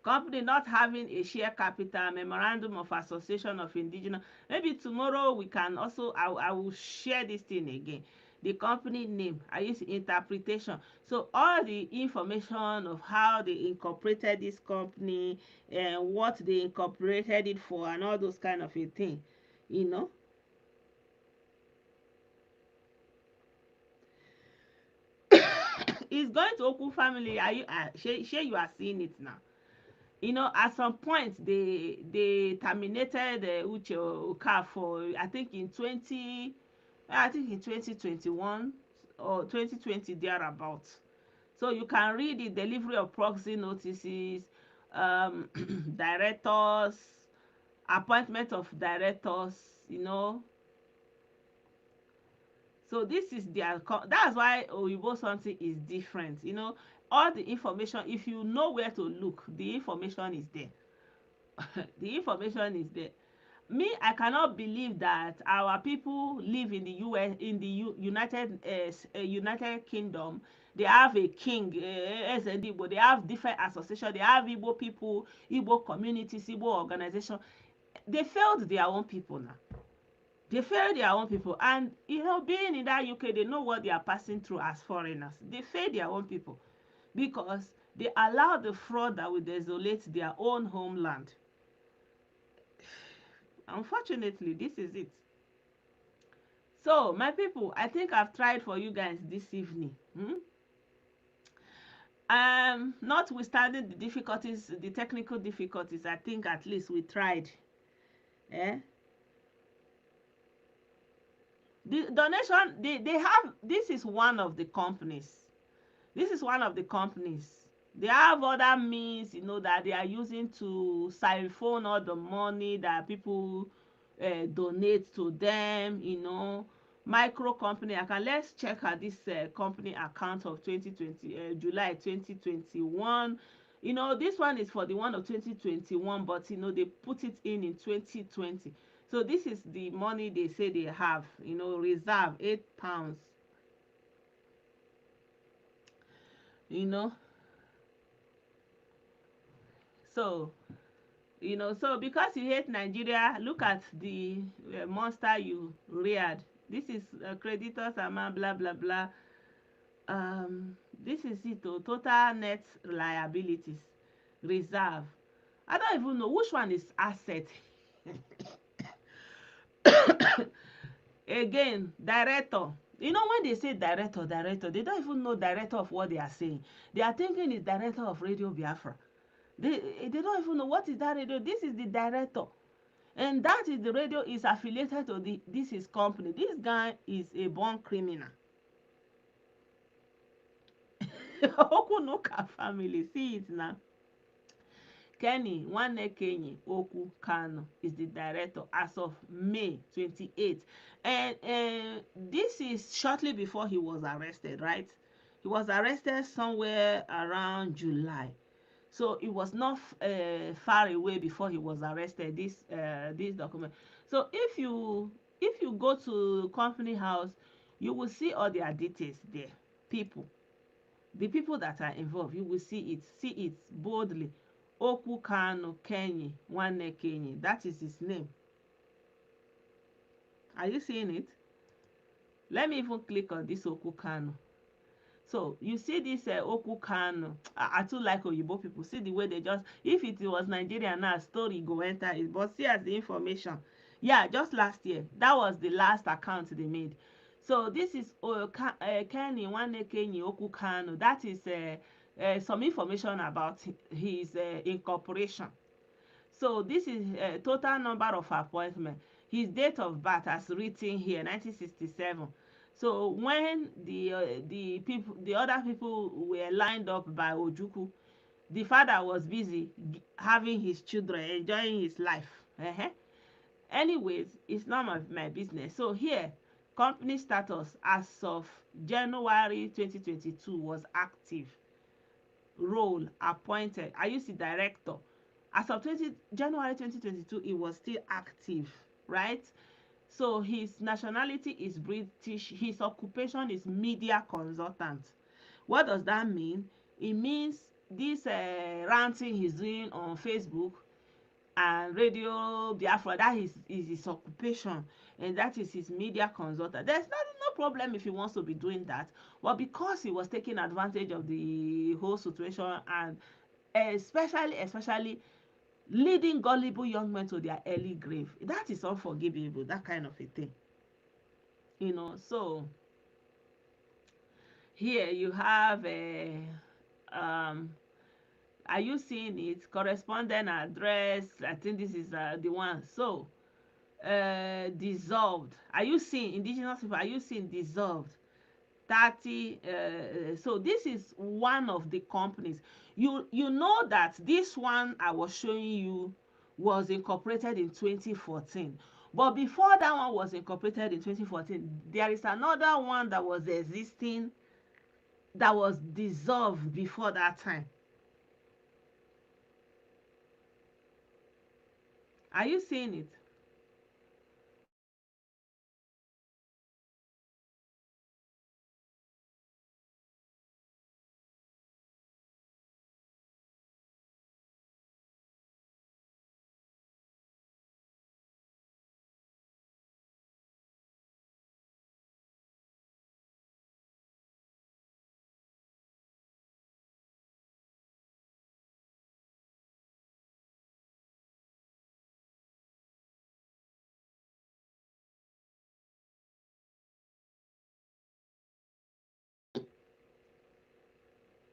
Company not having a share capital, memorandum of association of indigenous. Maybe tomorrow we can also, I will share this thing again. The company name, I use interpretation. So all the information of how they incorporated this company and what they incorporated it for and all those kind of a thing, you know. It's going to Oku family. Are you sure you are seeing it now? You know, at some point they terminated Uche Okafor. I think in 2021 or 2020 thereabouts. So you can read the delivery of proxy notices, directors, appointment of directors. You know, so this is their. That's why Oyibo something is different. You know, all the information. If you know where to look, the information is there. The information is there. Me, I cannot believe that our people live in the US, in the United Kingdom. They have a king, SND, they have different associations. They have Igbo people, Igbo communities, Igbo organization. They failed their own people now. They failed their own people, and you know, being in that UK, they know what they are passing through as foreigners. They failed their own people because they allow the fraud that will desolate their own homeland. Unfortunately, this is it. So my people, I think I've tried for you guys this evening. Notwithstanding the difficulties, the technical difficulties, I think at least we tried. The donation, they have, this is one of the companies. This is one of the companies. They have other means, you know, that they are using to siphon all the money that people donate to them, you know. Micro company account. Let's check out this company account of 2020 July 2021. You know, this one is for the one of 2021, but you know they put it in 2020. So this is the money they say they have, you know, reserve £8. You know, so you know, so because you hate Nigeria, look at the monster you reared. This is creditors amount, blah blah blah. This is it. Total net liabilities, reserve. I don't even know which one is asset. Again, director. You know, when they say director, they don't even know director of what they are saying. They are thinking it's director of Radio Biafra. They don't even know what is that radio. This is the director, and that is the radio is affiliated to this is company. This guy is a born criminal. Okunuka family, see it now. Kenny Nwanne Oku Kano is the director as of May 28th. And this is shortly before he was arrested, right? He was arrested somewhere around July. So it was not far away before he was arrested, this document. So if you go to company house, you will see all their details there. The people that are involved, you will see it boldly. Oku Kano Kenyi Nwanne Kenyi. That is his name. Are you seeing it? Let me even click on this Oku Kano. So you see this Oku Kano. I too like Oyibo people. See the way they just, if it was Nigeria now, story go enter it. But see as the information. Yeah, just last year. That was the last account they made. So this is Kenny Nwanne Kenyi Oku Kano. That is some information about his incorporation. So this is total number of appointments. His date of birth as written here, 1967. So when the other people were lined up by Ojukwu, the father was busy having his children, enjoying his life. Anyways, it's not my business. So here, company status as of January 2022 was active. Role appointed. I used the director. As of January 2022, it was still active, right? So his nationality is British. His occupation is media consultant. What does that mean? It means this ranting he's doing on Facebook and radio Biafra, that is his occupation, and that is his media consultant. There's no problem if he wants to be doing that, but because he was taking advantage of the whole situation, and especially leading gullible young men to their early grave, that is unforgivable, that kind of a thing, you know. So here you have a are you seeing it? Correspondent address. I think this is the one. So dissolved. Are you seeing indigenous people? Are you seeing dissolved? 30. So this is one of the companies. You know that this one I was showing you was incorporated in 2014. But before that one was incorporated in 2014, there is another one that was existing that was dissolved before that time. Are you seeing it?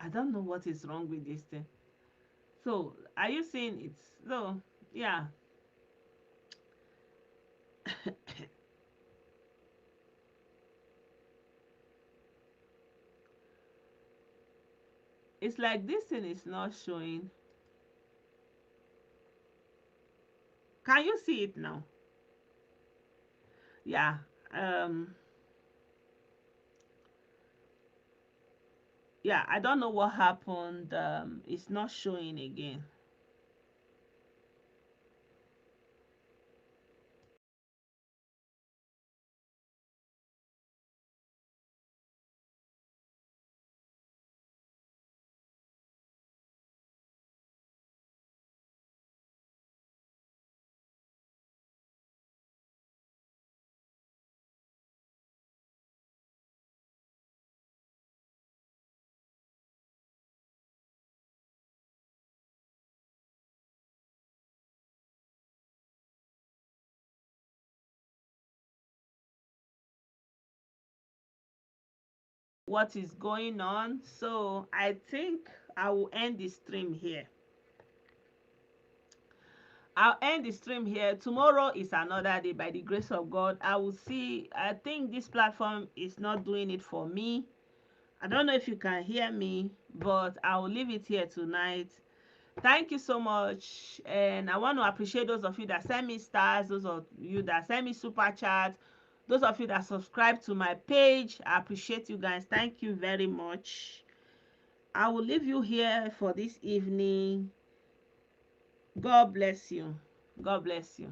I don't know what is wrong with this thing. So, are you seeing it? So, yeah. It's like this thing is not showing. Can you see it now? Yeah. Um, yeah, I don't know what happened. It's not showing again. What is going on? So, I think I will end the stream here. I'll end the stream here. Tomorrow is another day. By the grace of God, I will see. I think this platform is not doing it for me. I don't know if you can hear me, but I will leave it here tonight. Thank you so much. And I want to appreciate those of you that send me stars, those of you that send me super chat, those of you that subscribe to my page. I appreciate you guys. Thank you very much. I will leave you here for this evening. God bless you. God bless you.